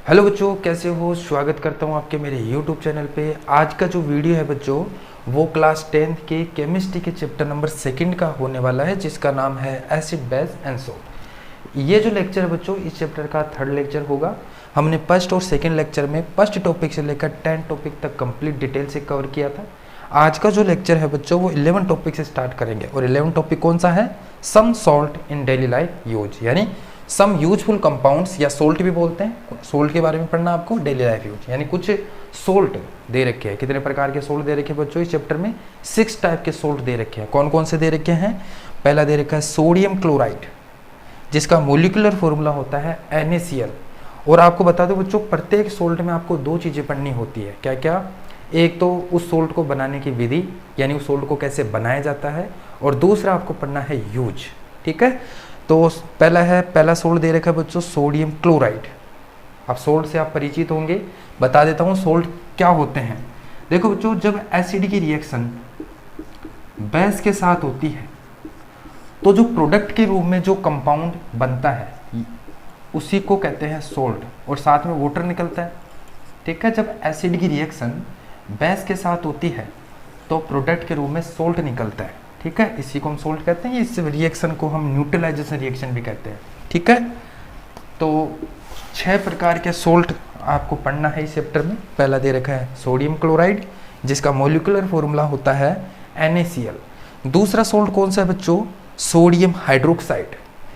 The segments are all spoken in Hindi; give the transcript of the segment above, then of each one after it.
हेलो बच्चों, कैसे हो। स्वागत करता हूं आपके मेरे YouTube चैनल पे। आज का जो वीडियो है बच्चों, वो क्लास 10th के केमिस्ट्री के चैप्टर नंबर 2 का होने वाला है, जिसका नाम है एसिड बेस एंड सोल्ट। ये जो लेक्चर है बच्चों, इस चैप्टर का 3rd लेक्चर होगा। हमने फर्स्ट और सेकेंड लेक्चर में फर्स्ट टॉपिक से लेकर 10 टॉपिक तक कंप्लीट डिटेल से कवर किया था। आज का जो लेक्चर है बच्चों, वो 11 टॉपिक से स्टार्ट करेंगे। और 11 टॉपिक कौन सा है? Some salt in daily life use, यानी सम यूजफुल कंपाउंड्स, या सोल्ट भी बोलते हैं। सोल्ट के बारे में पढ़ना आपको, डेली लाइफ यूज, यानी कुछ सोल्ट दे रखे हैं। कितने प्रकार के सोल्ट दे रखे हैं बच्चों इस चैप्टर में? 6 टाइप के सोल्ट दे रखे हैं। कौन कौन से दे रखे हैं? पहला दे रखा है सोडियम क्लोराइड, जिसका मोलिकुलर फॉर्मूला होता है NaCl। और आपको बता दो बच्चों, प्रत्येक सोल्ट में आपको 2 चीज़ें पढ़नी होती है। क्या क्या? एक तो उस सोल्ट को बनाने की विधि, यानी उस सोल्ट को कैसे बनाया जाता है, और दूसरा आपको पढ़ना है यूज। ठीक है, तो पहला सोल्ट दे रखा है बच्चों सोडियम क्लोराइड। अब सोल्ट से आप परिचित होंगे, बता देता हूँ सोल्ट क्या होते हैं। देखो बच्चों, जब एसिड की रिएक्शन बेस के साथ होती है, तो जो प्रोडक्ट के रूप में जो कंपाउंड बनता है उसी को कहते हैं सोल्ट, और साथ में वाटर निकलता है। ठीक है, जब एसिड की रिएक्शन बेस के साथ होती है तो प्रोडक्ट के रूप में सोल्ट निकलता है। ठीक है, इसी को हम सोल्ट कहते हैं। इस रिएक्शन को हम न्यूट्रलाइजेशन रिएक्शन भी कहते हैं। ठीक है, तो 6 प्रकार के सोल्ट आपको पढ़ना है इस चैप्टर में। पहला दे रखा है सोडियम क्लोराइड, जिसका मोलिकुलर फॉर्मूला होता है NaCl। दूसरा सोल्ट कौन सा है बच्चों? सोडियम हाइड्रोक्साइड,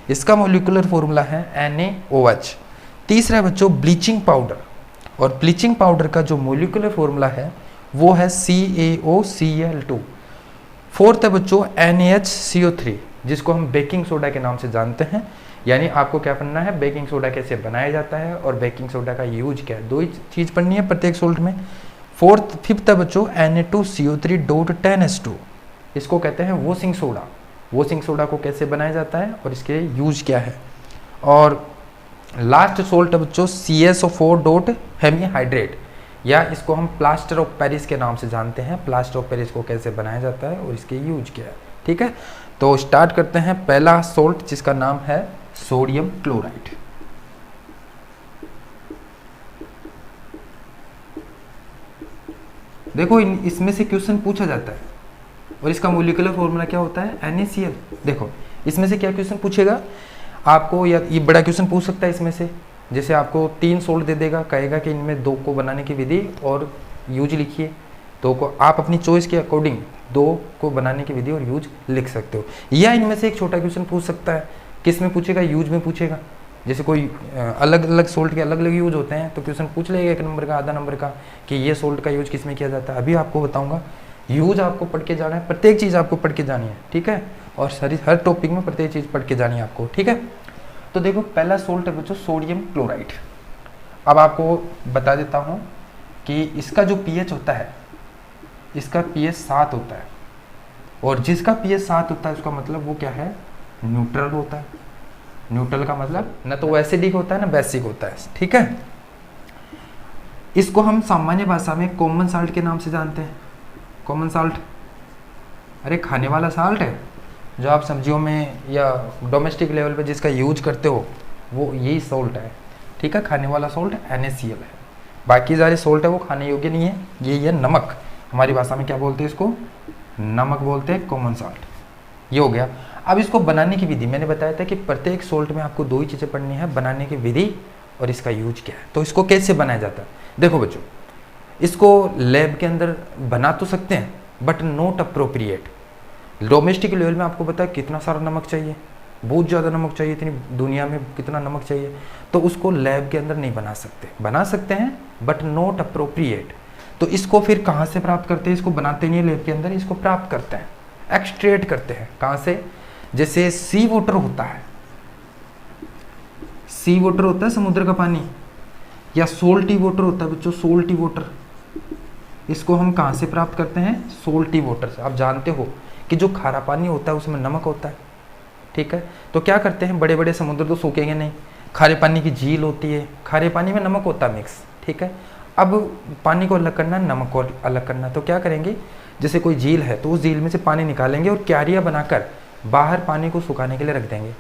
इसका मोलिकुलर फॉर्मूला है NaOH। तीसरा है बच्चों ब्लीचिंग पाउडर, और ब्लीचिंग पाउडर का जो मोलिकुलर फॉर्मूला है वो है CaOCl2। फोर्थ है बच्चों NaHCO3, जिसको हम बेकिंग सोडा के नाम से जानते हैं। यानी आपको क्या पढ़ना है? बेकिंग सोडा कैसे बनाया जाता है और बेकिंग सोडा का यूज क्या है। 2 ही चीज़ पढ़नी है प्रत्येक सोल्ट में। फिफ्थ है बच्चों Na2CO3.10H2, इसको कहते हैं वॉशिंग सोडा। वॉशिंग सोडा को कैसे बनाया जाता है और इसके यूज क्या है। और लास्ट सोल्ट है बच्चों CSO4.हेमीहाइड्रेट, या इसको हम प्लास्टर ऑफ पेरिस के नाम से जानते हैं। प्लास्टर ऑफ पेरिस को कैसे बनाया जाता है और इसके यूज क्या है। ठीक है, तो स्टार्ट करते हैं। पहला सोल्ट जिसका नाम है सोडियम क्लोराइड। देखो, इसमें से क्वेश्चन पूछा जाता है, और इसका मोलिकुलर फॉर्मूला क्या होता है? NaCl। देखो, इसमें से क्या क्वेश्चन पूछेगा आपको, या ये बड़ा क्वेश्चन पूछ सकता है इसमें से। जैसे आपको 3 सोल्ट दे देगा, कहेगा कि इनमें 2 को बनाने की विधि और यूज लिखिए। 2 को आप अपनी चॉइस के अकॉर्डिंग 2 को बनाने की विधि और यूज लिख सकते हो। या इनमें से एक छोटा क्वेश्चन पूछ सकता है। किस में पूछेगा? यूज में पूछेगा। जैसे कोई अलग अलग सोल्ट के अलग अलग यूज होते हैं, तो क्वेश्चन पूछ लेगा 1 नंबर का, आधा नंबर का, कि ये सोल्ट का यूज किस में किया जाता है। अभी आपको बताऊंगा। यूज आपको पढ़ के जाना है, प्रत्येक चीज़ आपको पढ़ के जानी है। ठीक है, और हर टॉपिक में प्रत्येक चीज़ पढ़ के जानी है आपको। ठीक है, तो देखो पहला सोल्ट है बच्चों सोडियम क्लोराइड। अब आपको बता देता हूँ कि इसका जो pH होता है, इसका pH 7 होता है। और जिसका pH 7 होता है उसका मतलब वो क्या है? न्यूट्रल होता है। न्यूट्रल का मतलब न तो वो एसिडिक होता है ना बेसिक होता है। ठीक है, इसको हम सामान्य भाषा में कॉमन साल्ट के नाम से जानते हैं। कॉमन साल्ट, अरे खाने वाला साल्ट है, जो आप सब्जियों में या डोमेस्टिक लेवल पे जिसका यूज करते हो, वो यही सोल्ट है। ठीक है, खाने वाला सोल्ट NaCl है। बाकी सारे सोल्ट है वो खाने योग्य नहीं है। ये नमक, हमारी भाषा में क्या बोलते हैं इसको? नमक बोलते हैं, कॉमन साल्ट। ये हो गया। अब इसको बनाने की विधि, मैंने बताया था कि प्रत्येक सोल्ट में आपको 2 ही चीज़ें पढ़नी है, बनाने की विधि और इसका यूज क्या है। तो इसको कैसे बनाया जाता है? देखो बच्चों, इसको लैब के अंदर बना तो सकते हैं, but not appropriate. Domestic level में आपको पता है कितना सारा नमक चाहिए, बहुत ज़्यादा नमक चाहिए, इतनी दुनिया में कितना नमक चाहिए, तो उसको लैब के अंदर नहीं बना सकते। बना सकते हैं बट नॉट अप्रोप्रिएट। तो इसको फिर कहाँ से प्राप्त करते हैं? इसको बनाते नहीं है लैब के अंदर, इसको प्राप्त करते हैं, एक्सट्रेट करते हैं। कहाँ से? जैसे सी वाटर होता है, सी वाटर होता है समुद्र का पानी, या सोल्टी वाटर होता है बच्चों, सोल्टी वाटर। इसको हम कहाँ से प्राप्त करते हैं? सोल्टी वाटर से। आप जानते हो कि जो खारा पानी होता है उसमें नमक होता है। ठीक है, तो क्या करते हैं, बड़े बड़े समुद्र तो सूखेंगे नहीं, खारे पानी की झील होती है, खारे पानी में नमक होता है मिक्स। ठीक है, अब पानी को अलग करना, नमक को अलग करना, तो क्या करेंगे, जैसे कोई झील है तो उस झील में से पानी निकालेंगे और क्यारियाँ बनाकर बाहर पानी को सुखाने के लिए रख देंगे।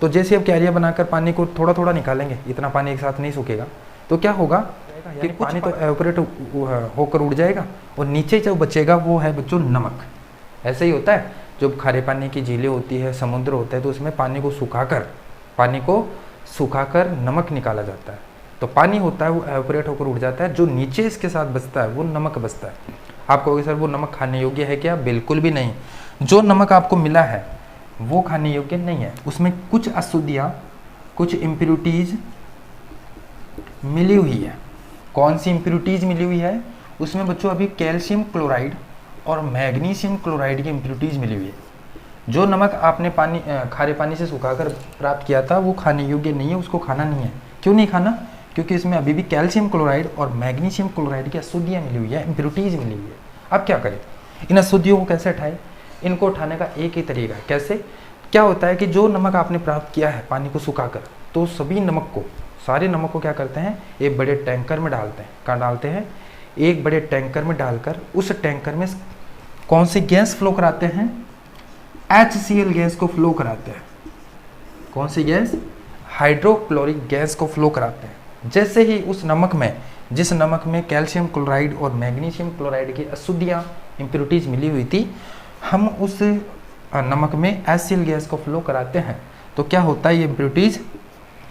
तो जैसे अब क्यारियाँ बनाकर पानी को थोड़ा थोड़ा निकालेंगे, इतना पानी एक साथ नहीं सूखेगा, तो क्या होगा कि पानी तो एवापोरेट होकर उड़ जाएगा और नीचे जो बचेगा वो है बच्चों नमक। ऐसे ही होता है, जो खारे पानी की झीलें होती है, समुद्र होता है, तो उसमें पानी को सुखाकर नमक निकाला जाता है। तो पानी होता है वो एवापोरेट होकर उड़ जाता है, जो नीचे इसके साथ बचता है वो नमक बचता है। आप कहोगे सर वो नमक खाने योग्य है क्या? बिल्कुल भी नहीं। जो नमक आपको मिला है वो खाने योग्य नहीं है, उसमें कुछ अशुद्धियाँ, कुछ इम्प्योरिटीज मिली हुई है। कौन सी इम्प्योरिटीज मिली हुई है? उसमें बच्चों अभी कैल्शियम क्लोराइड और मैग्नीशियम क्लोराइड की इम्प्योरिटीज मिली हुई है। जो नमक आपने खारे पानी से सुखाकर प्राप्त किया था वो खाने योग्य नहीं है, उसको खाना नहीं है। क्यों नहीं खाना? क्योंकि इसमें अभी भी कैल्शियम क्लोराइड और मैग्नीशियम क्लोराइड की अशुद्धियाँ मिली हुई है, इम्प्योरिटीज मिली हुई है। अब क्या करें? इन अशुद्धियों को कैसे हटाएं? इनको उठाने का एक ही तरीका है। कैसे? क्या होता है कि जो नमक आपने प्राप्त किया है पानी को सुखाकर, तो सारे नमक को क्या करते हैं, एक बड़े टैंकर में डालते हैं। कहाँ डालते हैं? एक बड़े टैंकर में डालकर उस टैंकर में कौन सी गैस फ्लो कराते हैं? HCl गैस को फ्लो कराते हैं। कौन सी गैस? हाइड्रोक्लोरिक गैस को फ्लो कराते हैं। जैसे ही उस नमक में, जिस नमक में कैल्शियम क्लोराइड और मैग्नीशियम क्लोराइड की अशुद्धियाँ, इम्प्योरिटीज मिली हुई थी, हम उस नमक में HCl गैस को फ्लो कराते हैं, तो क्या होता है, ये इम्प्योरिटीज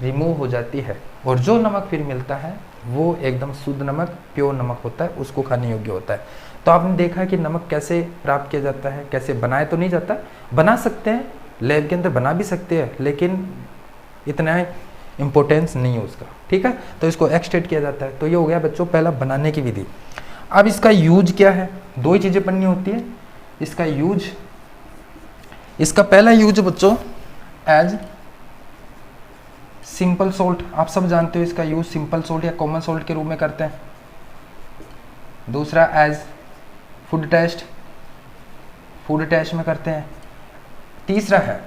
रिमूव हो जाती है और जो नमक फिर मिलता है वो एकदम शुद्ध नमक, प्योर नमक होता है, उसको खाने योग्य होता है। तो आपने देखा कि नमक कैसे प्राप्त किया जाता है, कैसे बनाया तो नहीं जाता, बना सकते हैं, लैब के अंदर बना भी सकते हैं, लेकिन इतना इम्पोर्टेंस नहीं है उसका। ठीक है, तो इसको एक्सट्रैक्ट किया जाता है। तो ये हो गया बच्चों पहला बनाने की विधि। अब इसका यूज क्या है? दो ही चीज़ें पढ़नी होती है। इसका यूज, इसका पहला यूज बच्चों एज सिंपल सोल्ट, आप सब जानते हो इसका यूज सिंपल सोल्ट या कॉमन सोल्ट के रूप में करते हैं। दूसरा एज फूड टेस्ट में करते हैं। तीसरा है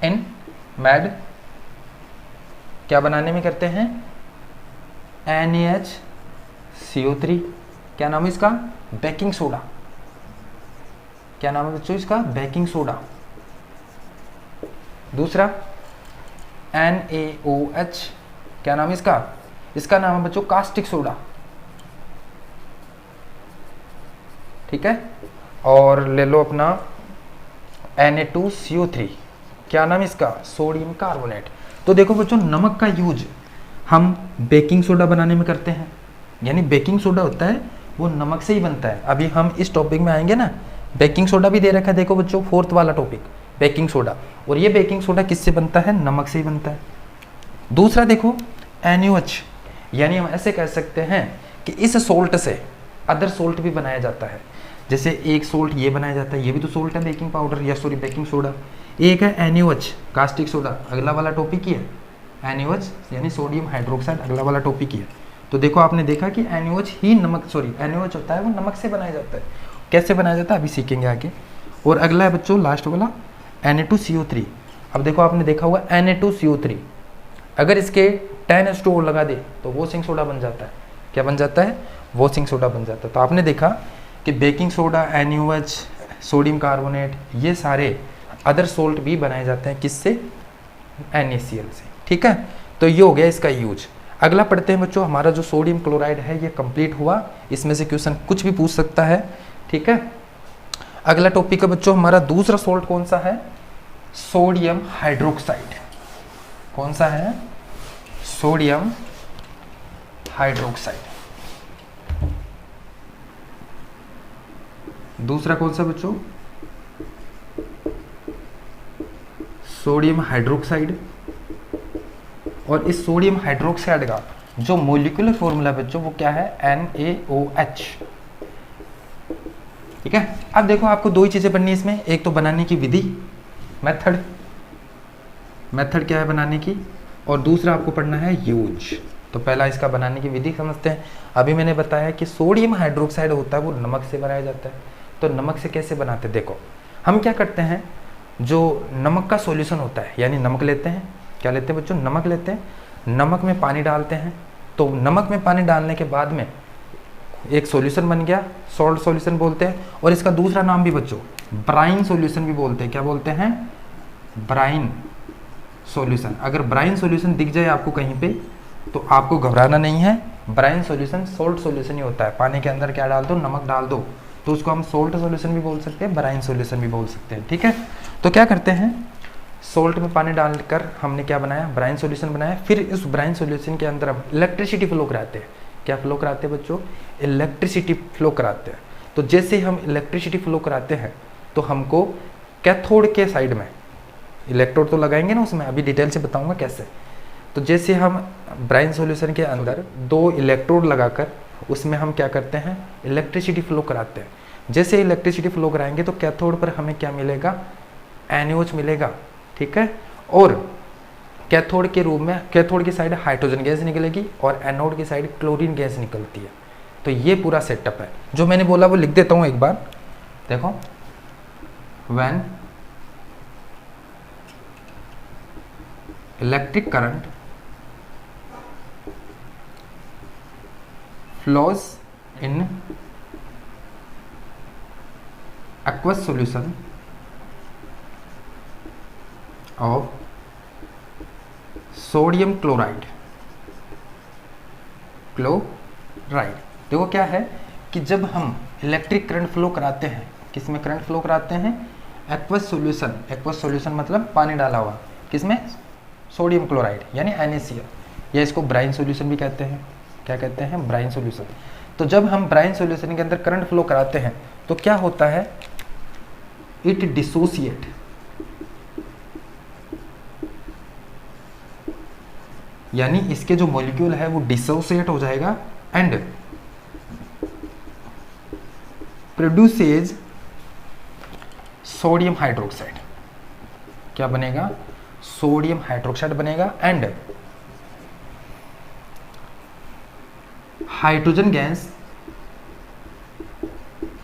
इन मैड, क्या बनाने में करते हैं? NaHCO3, क्या नाम है इसका? Baking soda. क्या नाम है बच्चों इसका? Baking soda. दूसरा NaOH, क्या नाम है इसका? इसका नाम है बच्चों कास्टिक सोडा। ठीक है, और ले लो अपना Na2CO3, क्या नाम है इसका? Sodium carbonate. तो देखो बच्चों, नमक का यूज हम बेकिंग सोडा बनाने में करते हैं, यानी बेकिंग सोडा होता है वो नमक से ही बनता है। अभी हम इस टॉपिक में आएंगे ना, बेकिंग सोडा भी दे रखा है, देखो बच्चों 4th वाला टॉपिक बेकिंग सोडा, और ये बेकिंग सोडा किससे बनता है? नमक से ही बनता है। दूसरा देखो NaOH, यानी हम ऐसे कह सकते हैं कि इस सोल्ट से अदर सोल्ट भी बनाया जाता है। जैसे एक सोल्ट ये बनाया जाता है, ये भी तो सोल्ट है, बेकिंग पाउडर या सॉरी बेकिंग सोडा। एक है NaOH कास्टिक सोडा, अगला वाला टॉपिक ही है। NaOH यानी सोडियम हाइड्रोक्साइड, अगला वाला टॉपिक ही है। तो देखो आपने देखा कि NaOH होता है वो नमक से बनाया जाता है। कैसे बनाया जाता है अभी सीखेंगे आगे। और अगला है बच्चों लास्ट वाला Na2CO3। अब देखो आपने देखा होगा Na2CO3 अगर इसके 10H2O लगा दे तो वॉशिंग सोडा बन जाता है। क्या बन जाता है? वॉशिंग सोडा बन जाता है। तो आपने देखा कि baking soda, NaOH, sodium carbonate, ये सारे अदर सोल्ट भी बनाए जाते हैं किससे? NaCl से। ठीक है, तो ये हो गया इसका यूज। अगला पढ़ते हैं बच्चों, हमारा जो सोडियम क्लोराइड है ये कंप्लीट हुआ। इसमें से क्वेश्चन कुछ भी पूछ सकता है। ठीक है, अगला टॉपिक है बच्चों हमारा दूसरा सोल्ट कौन सा है? Sodium hydroxide. कौन सा है? Sodium hydroxide. दूसरा कौन सा बच्चों? Sodium hydroxide. और इस सोडियम हाइड्रोक्साइड का जो मोलिकुलर फॉर्मूला बच्चों वो क्या है? NaOH। ठीक है, अब देखो आपको दो ही चीजें पढ़नी है इसमें, एक तो बनाने की विधि, मेथड क्या है बनाने की, और दूसरा आपको पढ़ना है यूज। तो पहला इसका बनाने की विधि समझते हैं। अभी मैंने बताया कि सोडियम हाइड्रोक्साइड होता है वो नमक से बनाया जाता है। तो नमक से कैसे बनाते हैं? देखो हम क्या करते हैं, जो नमक का सॉल्यूशन होता है, यानी नमक लेते हैं, क्या लेते हैं बच्चों? नमक लेते हैं, नमक में पानी डालते हैं। तो नमक में पानी डालने के बाद में एक सॉल्यूशन बन गया, सॉल्ट सॉल्यूशन बोलते हैं। और इसका दूसरा नाम भी बच्चों ब्राइन सॉल्यूशन भी बोलते हैं। क्या बोलते हैं? Brine solution. अगर ब्राइन सॉल्यूशन दिख जाए आपको कहीं पे तो आपको घबराना नहीं है, ब्राइन सॉल्यूशन सोल्ट सॉल्यूशन ही होता है। पानी के अंदर क्या डाल दो, नमक डाल दो, तो उसको हम सोल्ट सॉल्यूशन भी बोल सकते हैं, ब्राइन सॉल्यूशन भी बोल सकते हैं। ठीक है, तो क्या करते हैं, सोल्ट में पानी डालकर हमने क्या बनाया, ब्राइन सॉल्यूशन बनाया। फिर इस ब्राइन सॉल्यूशन के अंदर हम इलेक्ट्रिसिटी फ्लो कराते हैं। क्या फ्लो कराते हैं बच्चों, इलेक्ट्रिसिटी फ्लो कराते हैं। तो जैसे हम इलेक्ट्रिसिटी फ्लो कराते हैं तो हमको कैथोड के साइड में इलेक्ट्रोड तो लगाएंगे ना उसमें, अभी डिटेल से बताऊंगा कैसे। तो जैसे हम ब्राइन सॉल्यूशन के अंदर 2 इलेक्ट्रोड लगाकर उसमें हम क्या करते हैं, इलेक्ट्रिसिटी फ्लो कराते हैं। जैसे इलेक्ट्रिसिटी फ्लो कराएंगे तो कैथोड पर हमें क्या मिलेगा, NaOH मिलेगा। ठीक है, और कैथोड के रूप में कैथोड की साइड हाइड्रोजन गैस निकलेगी और एनोड की साइड क्लोरीन गैस निकलती है। तो ये पूरा सेटअप है। जो मैंने बोला वो लिख देता हूँ एक बार, देखो। When electric current flows in aqueous solution of sodium chloride। देखो क्या है कि जब हम इलेक्ट्रिक करंट फ्लो कराते हैं, किसमें करंट फ्लो कराते हैं, एक्वस सॉल्यूशन। एक्वस सॉल्यूशन मतलब पानी डाला हुआ, किसमें, सोडियम क्लोराइड यानी NaCl, या इसको ब्राइन सॉल्यूशन भी कहते हैं। क्या कहते हैं, ब्राइन सॉल्यूशन। तो जब हम ब्राइन सॉल्यूशन के अंदर करंट फ्लो कराते हैं तो क्या होता है, इट डिसोसिएट, यानी इसके जो मॉलिक्यूल है वो डिसोसिएट हो जाएगा एंड प्रोड्यूसेज सोडियम हाइड्रोक्साइड। क्या बनेगा, सोडियम हाइड्रोक्साइड बनेगा and hydrogen gas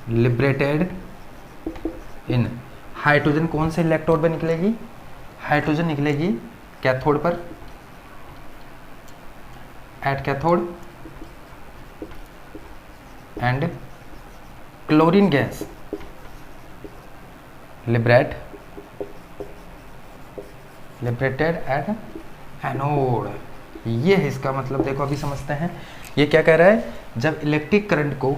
liberated in. Hydrogen कौन से इलेक्ट्रोड पर निकलेगी, हाइड्रोजन निकलेगी कैथोड पर, at cathode, and chlorine gas liberated at anode. ये है इसका मतलब। देखो अभी समझते हैं ये क्या कह रहा है। जब इलेक्ट्रिक करंट को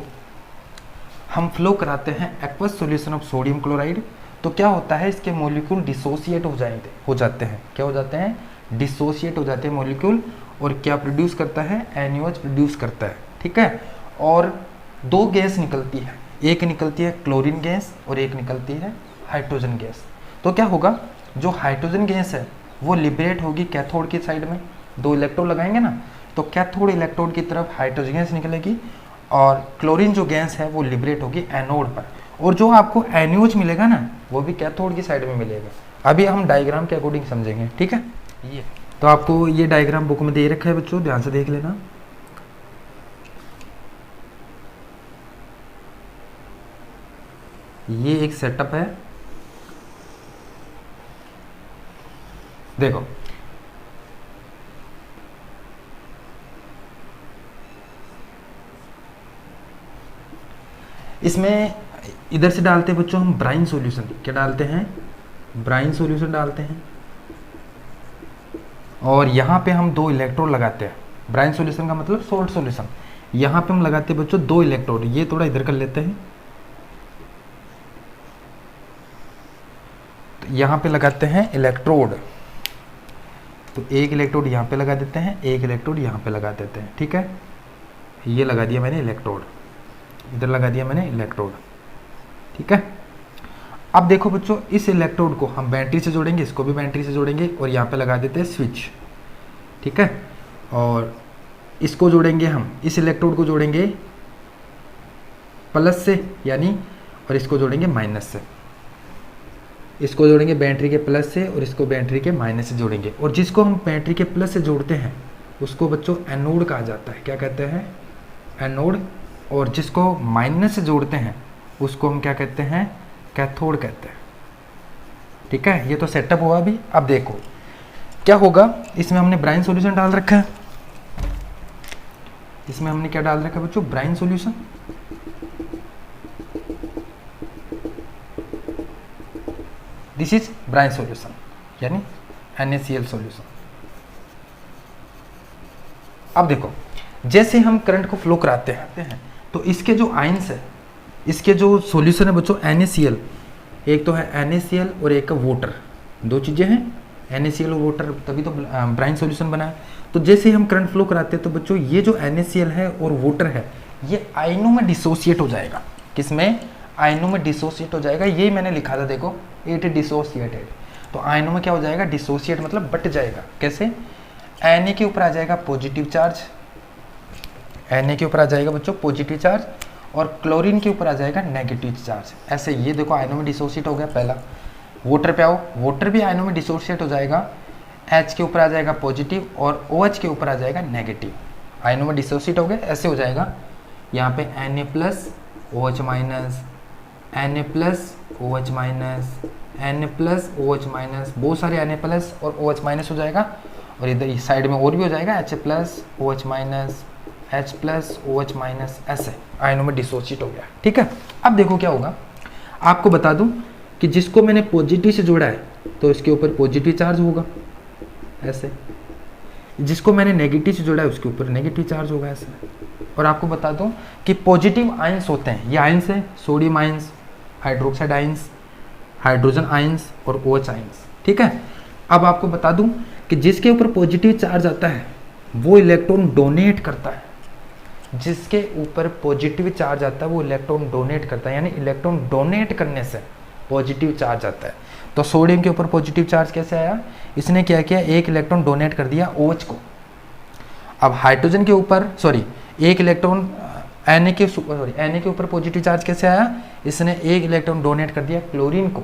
हम फ्लो कराते हैं aqueous solution of sodium chloride तो क्या होता है, इसके मॉलिक्यूल डिसोसिएट हो जाते हैं। क्या हो जाते हैं, डिसोसिएट हो जाते हैं मॉलिक्यूल, और क्या प्रोड्यूस करता है, NaOH प्रोड्यूस करता है। ठीक है, और 2 गैस निकलती है, एक निकलती है क्लोरीन गैस और एक निकलती है हाइड्रोजन गैस। तो क्या होगा, जो हाइड्रोजन गैस है वो लिबरेट होगी कैथोड की साइड में, 2 इलेक्ट्रोड लगाएंगे ना, तो कैथोड इलेक्ट्रोड की तरफ हाइड्रोजन गैस निकलेगी और क्लोरीन जो गैस है वो लिबरेट होगी एनोड पर, और जो आपको NaOH मिलेगा ना वो भी कैथोड की साइड में मिलेगा। अभी हम डायग्राम के अकॉर्डिंग समझेंगे। ठीक है, ये तो आपको ये डायग्राम बुक में दे रखा है बच्चों, ध्यान से देख लेना। ये एक सेटअप है, देखो इसमें इधर से डालते हैं बच्चों हम ब्राइन सॉल्यूशन। क्या डालते हैं, ब्राइन सॉल्यूशन डालते हैं, और यहाँ पे हम 2 इलेक्ट्रोड लगाते हैं। ब्राइन सॉल्यूशन का मतलब सोल्ट सॉल्यूशन। यहाँ पे हम लगाते हैं बच्चों 2 इलेक्ट्रोड। ये थोड़ा इधर कर लेते हैं, तो यहाँ पे लगाते हैं इलेक्ट्रोड, तो एक इलेक्ट्रोड यहाँ पे लगा देते हैं, एक इलेक्ट्रोड यहाँ पे लगा देते हैं। ठीक है, ये लगा दिया मैंने इलेक्ट्रोड, इधर लगा दिया मैंने इलेक्ट्रोड। ठीक है, अब देखो बच्चों इस इलेक्ट्रोड को हम बैटरी से जोड़ेंगे, इसको भी बैटरी से जोड़ेंगे और यहाँ पे लगा देते हैं स्विच। ठीक है, और इसको जोड़ेंगे हम, इस इलेक्ट्रोड को जोड़ेंगे प्लस से यानी, और इसको जोड़ेंगे माइनस से। इसको जोड़ेंगे बैटरी के प्लस से और इसको बैटरी के माइनस से जोड़ेंगे, और जिसको हम बैटरी के प्लस से जोड़ते हैं उसको बच्चों एनोड कहा जाता है। क्या कहते हैं, एनोड। और जिसको माइनस से जोड़ते हैं उसको हम क्या कहते हैं, कैथोड कहते हैं। ठीक है, ये तो सेटअप हुआ अभी। अब देखो क्या होगा, इसमें हमने ब्राइन सॉल्यूशन डाल रखा है, इसमें हमने क्या डाल रखा है बच्चों, brine solution. This is brine solution यानी NaCl सॉल्यूशन। अब देखो, जैसे हम करंट को फ्लो कराते हैं तो इसके जो आयंस है, इसके जो सॉल्यूशन है बच्चों NaCl, एक तो है NaCl और एक है वाटर, दो चीज़ें हैं NaCl और वाटर, तभी तो ब्राइन सॉल्यूशन बना है। तो जैसे हम करंट फ्लो कराते हैं तो बच्चों ये जो NaCl है और वाटर है ये आयनों में डिसोसिएट हो जाएगा। किसमें? आयनों में डिसोसिएट हो जाएगा। यही मैंने लिखा था, देखो इट डिसोसिएटेड। तो आयनों में क्या हो जाएगा? डिसोसिएट मतलब बट जाएगा। कैसे? Na के ऊपर आ जाएगा पॉजिटिव चार्ज, Na के ऊपर आ जाएगा बच्चों पॉजिटिव चार्ज, और क्लोरीन के ऊपर आ जाएगा नेगेटिव चार्ज। ऐसे ये देखो आयनों में डिसोसिएट हो गया पहला। वाटर पे आओ, वाटर भी आयनों में डिसोसिएट हो जाएगा। H के ऊपर आ जाएगा पॉजिटिव और OH के ऊपर आ जाएगा नेगेटिव। आयनों में डिसोसिएट हो गया, ऐसे हो जाएगा। यहाँ पे Na plus OH minus, Na plus OH minus, Na plus OH minus, बहुत सारे Na प्लस और OH माइनस हो जाएगा। और इधर इस साइड में और भी हो जाएगा H plus OH minus, H plus OH minus, ऐसे आयनों में डिसोसिएट हो गया। ठीक है, अब देखो क्या होगा, आपको बता दूं कि जिसको मैंने पॉजिटिव से जोड़ा है तो इसके ऊपर पॉजिटिव चार्ज होगा ऐसे, जिसको मैंने नेगेटिव से जोड़ा है उसके ऊपर नेगेटिव चार्ज होगा ऐसे। और आपको बता दूं कि पॉजिटिव आयंस होते हैं, ये आयंस है sodium ions, hydroxide ions, hydrogen ions और OH आयंस। ठीक है, अब आपको बता दूं कि जिसके ऊपर पॉजिटिव चार्ज आता है वो इलेक्ट्रॉन डोनेट करता है। जिसके ऊपर पॉजिटिव चार्ज आता है वो इलेक्ट्रॉन डोनेट करता है, यानी इलेक्ट्रॉन डोनेट करने से पॉजिटिव चार्ज आता है। तो सोडियम के ऊपर पॉजिटिव चार्ज कैसे आया? इसने क्या किया, एक इलेक्ट्रॉन डोनेट कर दिया OH को। अब हाइड्रोजन के ऊपर एक इलेक्ट्रॉन Na के ऊपर पॉजिटिव चार्ज कैसे आया? इसने एक इलेक्ट्रॉन डोनेट कर दिया क्लोरीन को।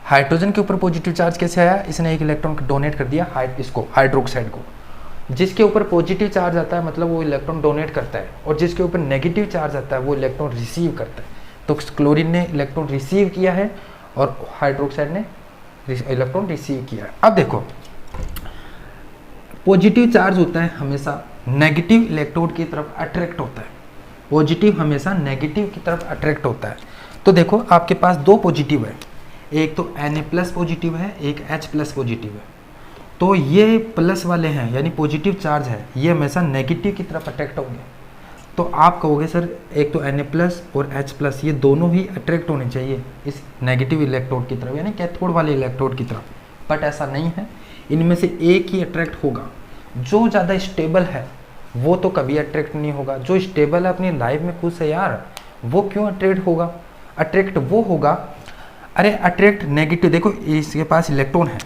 हाइड्रोजन के ऊपर पॉजिटिव चार्ज कैसे आया? इसने एक इलेक्ट्रॉन डोनेट कर दिया हाइड्रोक्साइड को। जिसके ऊपर पॉजिटिव चार्ज आता है मतलब वो इलेक्ट्रॉन डोनेट करता है, और जिसके ऊपर नेगेटिव चार्ज आता है वो इलेक्ट्रॉन रिसीव करता है। तो क्लोरीन ने इलेक्ट्रॉन रिसीव किया है और हाइड्रोक्साइड ने इलेक्ट्रॉन रिसीव किया है। अब देखो, पॉजिटिव चार्ज होता है हमेशा नेगेटिव इलेक्ट्रोड की तरफ अट्रैक्ट होता है। पॉजिटिव हमेशा नेगेटिव की तरफ अट्रैक्ट होता है। तो देखो आपके पास दो पॉजिटिव है, एक तो Na प्लस पॉजिटिव है, एक H प्लस पॉजिटिव है। तो ये प्लस वाले हैं यानी पॉजिटिव चार्ज है, ये हमेशा नेगेटिव की तरफ अट्रैक्ट होंगे। तो आप कहोगे सर एक तो Na प्लस और H प्लस ये दोनों ही अट्रैक्ट होने चाहिए इस नेगेटिव इलेक्ट्रोड की तरफ यानी कैथोड वाले इलेक्ट्रोड की तरफ, बट ऐसा नहीं है। इनमें से एक ही अट्रैक्ट होगा। जो ज़्यादा स्टेबल है वो तो कभी अट्रैक्ट नहीं होगा। जो स्टेबल है अपनी लाइफ में खुश है यार, वो क्यों अट्रैक्ट होगा? अट्रैक्ट वो होगा, अरे अट्रैक्ट नेगेटिव। देखो इसके पास इलेक्ट्रॉन है,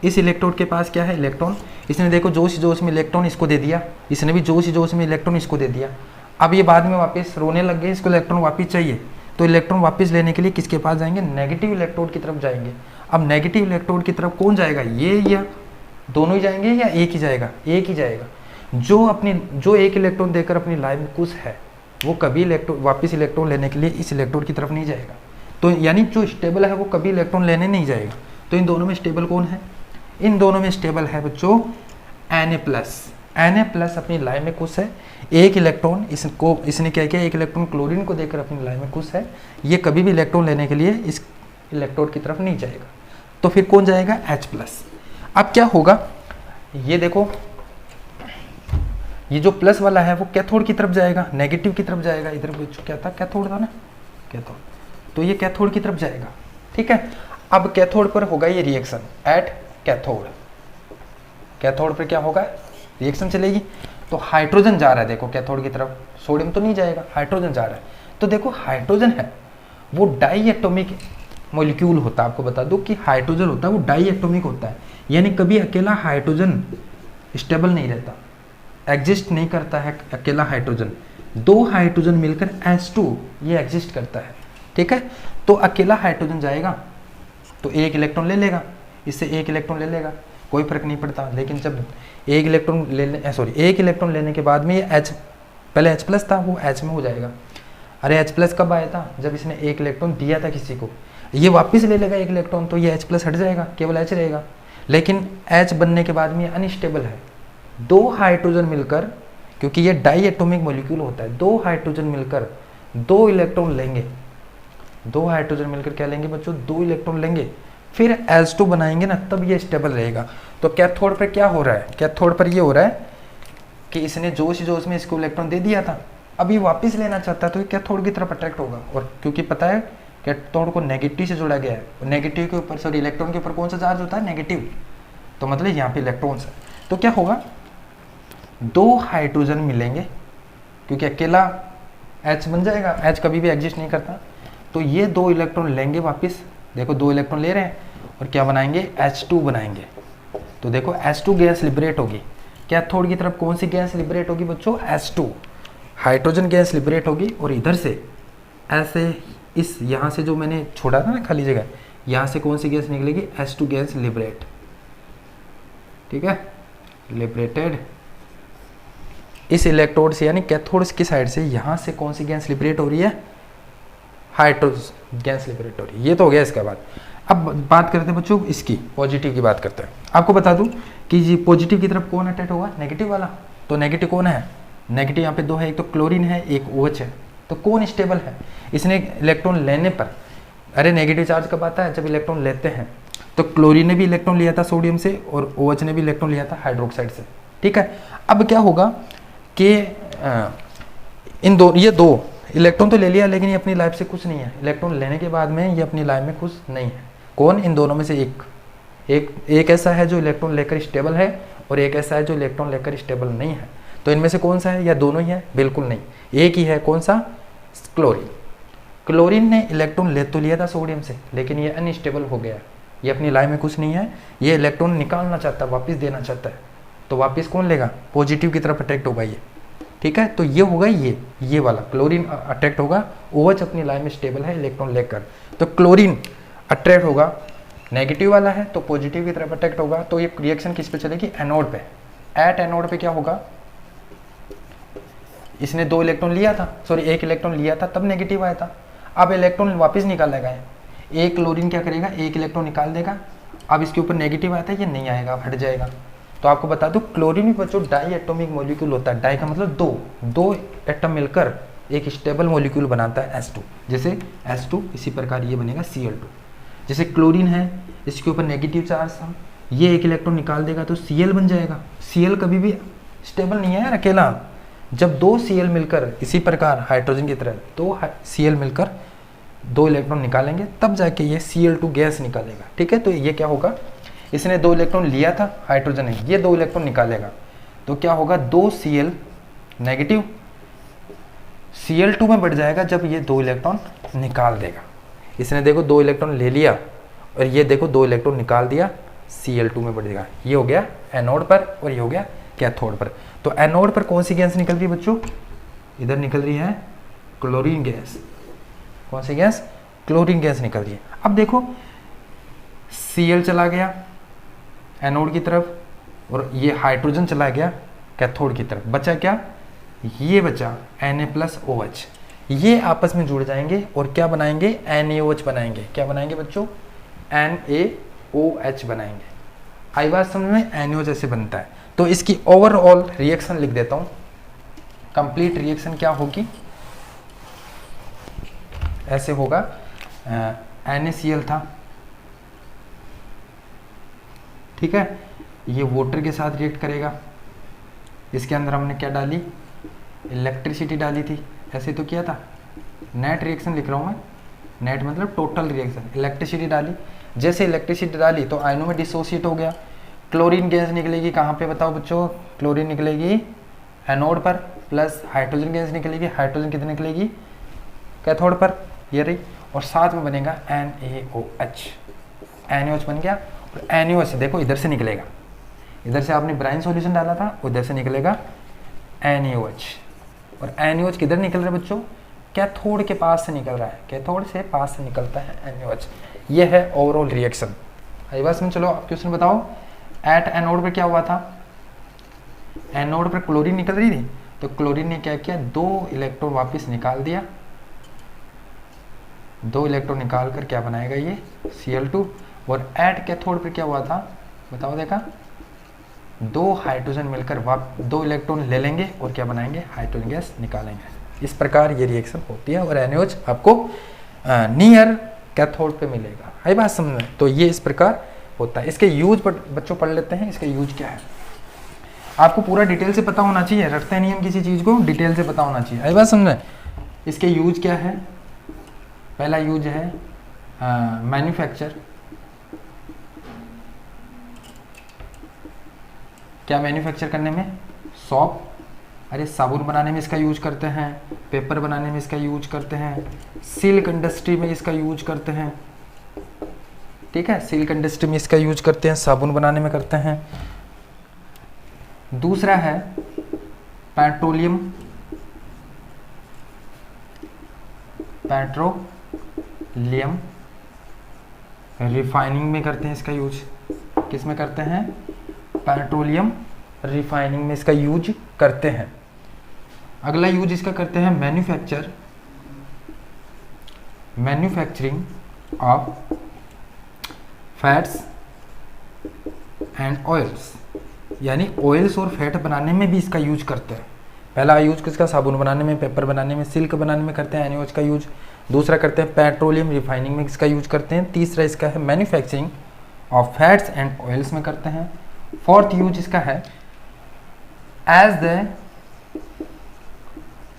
इस इलेक्ट्रोड के पास क्या है? इलेक्ट्रॉन। इसने देखो जोश जोश में इलेक्ट्रॉन इसको दे दिया, इसने भी जोश जोश में इलेक्ट्रॉन इसको दे दिया। अब ये बाद में वापस रोने लग गए, इसको इलेक्ट्रॉन वापस चाहिए, तो इलेक्ट्रॉन वापस लेने के लिए किसके पास जाएंगे? नेगेटिव इलेक्ट्रोड की तरफ जाएंगे। अब नेगेटिव इलेक्ट्रोड की तरफ कौन जाएगा? ये या दोनों ही जाएंगे या एक ही जाएगा? एक ही जाएगा। जो एक इलेक्ट्रॉन देकर अपनी लाइफ में खुश है वो कभी वापस इलेक्ट्रॉन लेने के लिए इस इलेक्ट्रोड की तरफ नहीं जाएगा। तो यानी जो स्टेबल है वो कभी इलेक्ट्रॉन लेने नहीं जाएगा। तो इन दोनों में स्टेबल कौन है? इन दोनों में स्टेबल है बच्चों Na प्लस अपनी लाइन में खुश है। एक इलेक्ट्रॉन इसने क्या किया? एक इलेक्ट्रॉन क्लोरीन को देकर अपनी लाइन में खुश है। ये कभी भी इलेक्ट्रॉन लेने के लिए इस इलेक्ट्रोड की तरफ नहीं जाएगा। तो फिर कौन जाएगा? H plus. अब क्या होगा? ये देखो, ये जो प्लस वाला है वो कैथोड की तरफ जाएगा, नेगेटिव की तरफ जाएगा। इधर क्या था? कैथोड था ना, कैथोड। तो ये कैथोड की तरफ जाएगा। ठीक है, अब कैथोड पर होगा ये रिएक्शन एट कैथोड। कैथोड पर क्या होगा? रिएक्शन चलेगी। तो हाइड्रोजन जा रहा है देखो कैथोड की तरफ, सोडियम तो नहीं जाएगा, हाइड्रोजन जा रहा है। तो देखो हाइड्रोजन है वो डाई एटॉमिक मॉलिक्यूल होता है। आपको बता दूं कि हाइड्रोजन होता है वो डाई एटॉमिक होता है, यानी कभी अकेला हाइड्रोजन स्टेबल नहीं रहता, एग्जिस्ट नहीं करता है अकेला हाइड्रोजन। दो हाइड्रोजन मिलकर H2 ये एग्जिस्ट करता है। ठीक है, तो अकेला हाइड्रोजन जाएगा तो एक इलेक्ट्रॉन ले लेगा, इससे एक इलेक्ट्रॉन ले लेगा, कोई फर्क नहीं पड़ता। लेकिन जब एक इलेक्ट्रॉन लेने के बाद में ये पहले H प्लस था वो H में हो जाएगा। अरे H प्लस कब आया था? जब इसने एक इलेक्ट्रॉन दिया था किसी को, ये वापस ले लेगा एक इलेक्ट्रॉन, तो ये H प्लस हट जाएगा, केवल H रहेगा। लेकिन H बनने के बाद में ये अनस्टेबल है। दो हाइड्रोजन मिलकर, क्योंकि ये डाई एटॉमिक मॉलिक्यूल होता है, दो हाइड्रोजन मिलकर दो इलेक्ट्रॉन लेंगे। दो हाइड्रोजन मिलकर क्या लेंगे बच्चों? दो इलेक्ट्रॉन लेंगे, फिर H2 बनाएंगे ना, तब ये स्टेबल रहेगा। तो कैथोड पर क्या हो रहा है? कैथोड पर ये हो रहा है कि इसने जोश जोश में इसको इलेक्ट्रॉन दे दिया था, अभी वापस लेना चाहता है तो ये कैथोड की तरफ अट्रैक्ट होगा। और क्योंकि पता है कैथोड को नेगेटिव से जोड़ा गया है, नेगेटिव के ऊपर सॉरी इलेक्ट्रॉन के ऊपर कौन सा चार्ज होता है, नेगेटिव, तो मतलब यहाँ पे इलेक्ट्रॉन्स है। तो क्या होगा, 2 हाइड्रोजन मिलेंगे, क्योंकि अकेला H बन जाएगा, H कभी भी एग्जिस्ट नहीं करता, तो ये 2 इलेक्ट्रॉन लेंगे वापस, देखो 2 इलेक्ट्रॉन ले रहे हैं और क्या बनाएंगे, H2 बनाएंगे। तो देखो H2 गैस लिबरेट होगी, कैथोड की तरफ कौन सी गैस लिबरेट होगी बच्चों, H2 हाइड्रोजन गैस लिबरेट होगी, और इधर से ऐसे इस यहाँ से जो मैंने छोड़ा था ना खाली जगह, यहाँ से कौन सी गैस निकलेगी, H2 गैस लिबरेट, ठीक है, लिबरेटेड। इस इलेक्ट्रोड से यानी कैथोड की साइड से यहाँ से कौन सी गैस लिबरेट हो रही है, हाइड्रोजन गैस लिबरेट हो रही है। ये तो हो गया इसका बात। अब बात करते हैं बच्चों इसकी पॉजिटिव की बात करते हैं। आपको बता दूं कि जी पॉजिटिव की तरफ कौन अटैच होगा, नेगेटिव वाला। तो नेगेटिव कौन है, नेगेटिव यहाँ पे 2 है, एक तो क्लोरीन है, एक OH है। तो कौन स्टेबल है, इसने इलेक्ट्रॉन लेने पर, अरे नेगेटिव चार्ज कब आता है, जब इलेक्ट्रॉन लेते हैं। तो क्लोरीन ने भी इलेक्ट्रॉन लिया था सोडियम से, और OH ने भी इलेक्ट्रॉन लिया था हाइड्रोक्साइड से, ठीक है। अब क्या होगा कि ये दो इलेक्ट्रॉन तो ले लिया, लेकिन ये अपनी लाइफ से खुश नहीं है। इलेक्ट्रॉन लेने के बाद में ये अपनी लाइफ में खुश नहीं है। कौन, इन दोनों में से एक ऐसा है जो इलेक्ट्रॉन लेकर स्टेबल है, और एक ऐसा है जो इलेक्ट्रॉन लेकर स्टेबल नहीं है। तो इनमें से कौन सा है, या दोनों ही है, बिल्कुल नहीं, एक ही है। कौन सा, क्लोरीन। क्लोरीन ने इलेक्ट्रॉन ले तो लिया था सोडियम से, लेकिन ये अनस्टेबल हो गया, ये अपनी लाइफ में कुछ नहीं है, ये इलेक्ट्रॉन निकालना चाहता है, वापस देना चाहता है। तो वापस कौन लेगा, पॉजिटिव की तरफ अट्रैक्ट होगा ये, ठीक है। तो ये होगा ये वाला क्लोरीन अट्रैक्ट होगा, OH अपनी लाइन में स्टेबल है इलेक्ट्रॉन लेकर, तो क्लोरीन अट्रैक्ट होगा, नेगेटिव वाला है तो पॉजिटिव की तरफ अट्रैक्ट होगा। तो ये रिएक्शन किस पे चलेगी, एनोड पे। एट एनोड पे क्या होगा, इसने 2 इलेक्ट्रॉन लिया था, सॉरी 1 इलेक्ट्रॉन लिया था, तब नेगेटिव आया था। अब इलेक्ट्रॉन वापस निकालेगा, एक क्लोरीन क्या करेगा, 1 इलेक्ट्रॉन निकाल देगा। अब इसके ऊपर नेगेटिव आया था, ये नहीं आएगा, हट जाएगा। तो आपको बता दूं क्लोरीन में बच्चों डाई एटॉमिक मॉलिक्यूल होता है। डाई का मतलब दो एटम मिलकर एक स्टेबल मॉलिक्यूल बनाता है H2। जैसे H2 इसी प्रकार ये बनेगा Cl2। जैसे क्लोरीन है, इसके ऊपर नेगेटिव चार्ज था, ये 1 इलेक्ट्रॉन निकाल देगा तो Cl बन जाएगा। Cl कभी भी स्टेबल नहीं है यार अकेला, जब 2 Cl मिलकर इसी प्रकार हाइड्रोजन की तरह 2 Cl मिलकर 2 इलेक्ट्रॉन निकालेंगे, तब जाके ये Cl2 गैस निकालेगा, ठीक है। तो ये क्या होगा, इसने 2 इलेक्ट्रॉन लिया था हाइड्रोजन ने, ये 2 इलेक्ट्रॉन निकालेगा, तो क्या होगा, 2 Cl नेगेटिव Cl2 में बढ़ जाएगा जब ये 2 इलेक्ट्रॉन निकाल देगा। इसने देखो 2 इलेक्ट्रॉन ले लिया, और ये देखो 2 इलेक्ट्रॉन निकाल दिया, Cl2 में बढ़ जाएगा। ये हो गया एनोड पर, और ये हो गया कैथोड पर। तो एनोड पर कौन सी गैस निकल रही है बच्चों, इधर निकल रही है क्लोरीन गैस। कौन सी गैस, क्लोरीन गैस निकल रही है। अब देखो Cl चला गया एनोड की तरफ, और ये हाइड्रोजन चला गया कैथोड की तरफ, बचा क्या, ये बचा Na+OH। ये आपस में जुड़ जाएंगे और क्या बनाएंगे, NaOH बनाएंगे। क्या बनाएंगे बच्चों, NaOH बनाएंगे। आई बात समझ में, NaOH ऐसे बनता है। तो इसकी ओवरऑल रिएक्शन लिख देता हूं, कंप्लीट रिएक्शन क्या होगी, ऐसे होगा, NaCl था, ठीक है, ये वाटर के साथ रिएक्ट करेगा। इसके अंदर हमने क्या डाली, इलेक्ट्रिसिटी डाली थी, ऐसे तो किया था। नेट रिएक्शन लिख रहा हूँ मैं, नेट मतलब टोटल रिएक्शन। इलेक्ट्रिसिटी डाली, जैसे इलेक्ट्रिसिटी डाली तो आयनों में डिसोसिएट हो गया। क्लोरीन गैस निकलेगी कहाँ पे बताओ बच्चों, क्लोरीन निकलेगी एनोड पर, प्लस हाइड्रोजन गैस निकलेगी, हाइड्रोजन कितनी निकलेगी कैथोड पर, ये रही, और साथ में बनेगा NaOH। NaOH बन गया, और NaOH देखो इधर से निकलेगा, इधर से आपने ब्राइन सॉल्यूशन डाला था, उधर से निकलेगा NaOH। और NaOH किधर निकल रहा है बच्चों, कैथोड के पास से निकल रहा है, कैथोड से पास से निकलता है NaOH। ये है ओवरऑल रिएक्शन। आई बस में, चलो आप क्वेश्चन बताओ, एट एनोड पर क्या हुआ था, एनोड पर क्लोरीन निकल रही थी, तो क्लोरीन ने क्या किया, 2 इलेक्ट्रॉन वापस निकाल दिया, 2 इलेक्ट्रॉन निकाल कर क्या बनाएगा ये Cl2। और एट कैथोड पर क्या हुआ था बताओ, देखा, 2 हाइड्रोजन मिलकर 2 इलेक्ट्रॉन ले लेंगे और क्या बनाएंगे, हाइड्रोजन गैस निकालेंगे। इस प्रकार ये रिएक्शन होती है, और NaOH आपको नियर कैथोड पे मिलेगा। आई बात समझ में। तो ये इस प्रकार होता है। इसके यूज पर बच्चों पढ़ लेते हैं, इसका यूज क्या है। आपको पूरा डिटेल से पता होना चाहिए, रटते नहीं हम किसी चीज़ को, डिटेल से पता होना चाहिए। आई बात समझे। इसके यूज क्या है, पहला यूज है मैन्युफैक्चर। क्या मैन्युफैक्चर करने में, सॉप, अरे साबुन बनाने में इसका यूज करते हैं, पेपर बनाने में इसका यूज करते हैं, सिल्क इंडस्ट्री में इसका यूज करते हैं, ठीक है, सिल्क इंडस्ट्री में इसका यूज करते हैं, साबुन बनाने में करते हैं। दूसरा है पेट्रोलियम, पेट्रोलियम रिफाइनिंग में करते हैं इसका यूज। किस में करते हैं, पेट्रोलियम रिफाइनिंग में इसका यूज करते हैं। अगला यूज इसका करते हैं manufacturing of fats and oils, यानी ऑयल्स और फैट बनाने में भी इसका यूज करते हैं। पहला यूज किसका, साबुन बनाने में, पेपर बनाने में, सिल्क बनाने में करते हैं एनिमल्स का यूज। दूसरा करते हैं पेट्रोलियम रिफाइनिंग में इसका यूज करते हैं। तीसरा इसका है manufacturing of fats and oils में करते हैं। फोर्थ यूज इसका है एज द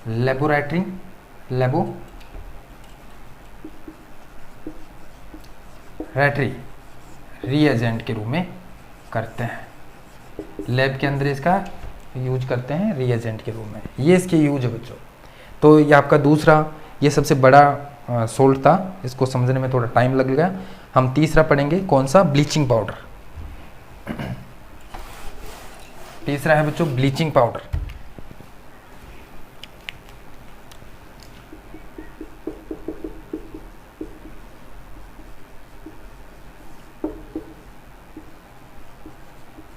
लेबोरेटरी रिएजेंट के रूप में करते हैं। लैब के अंदर इसका यूज करते हैं रिएजेंट के रूप में। ये इसके यूज है बच्चों। तो ये आपका दूसरा, ये सबसे बड़ा सोल्ट था, इसको समझने में थोड़ा टाइम लगेगा। हम तीसरा पढ़ेंगे, कौन सा, ब्लीचिंग पाउडर। तीसरा है बच्चों ब्लीचिंग पाउडर।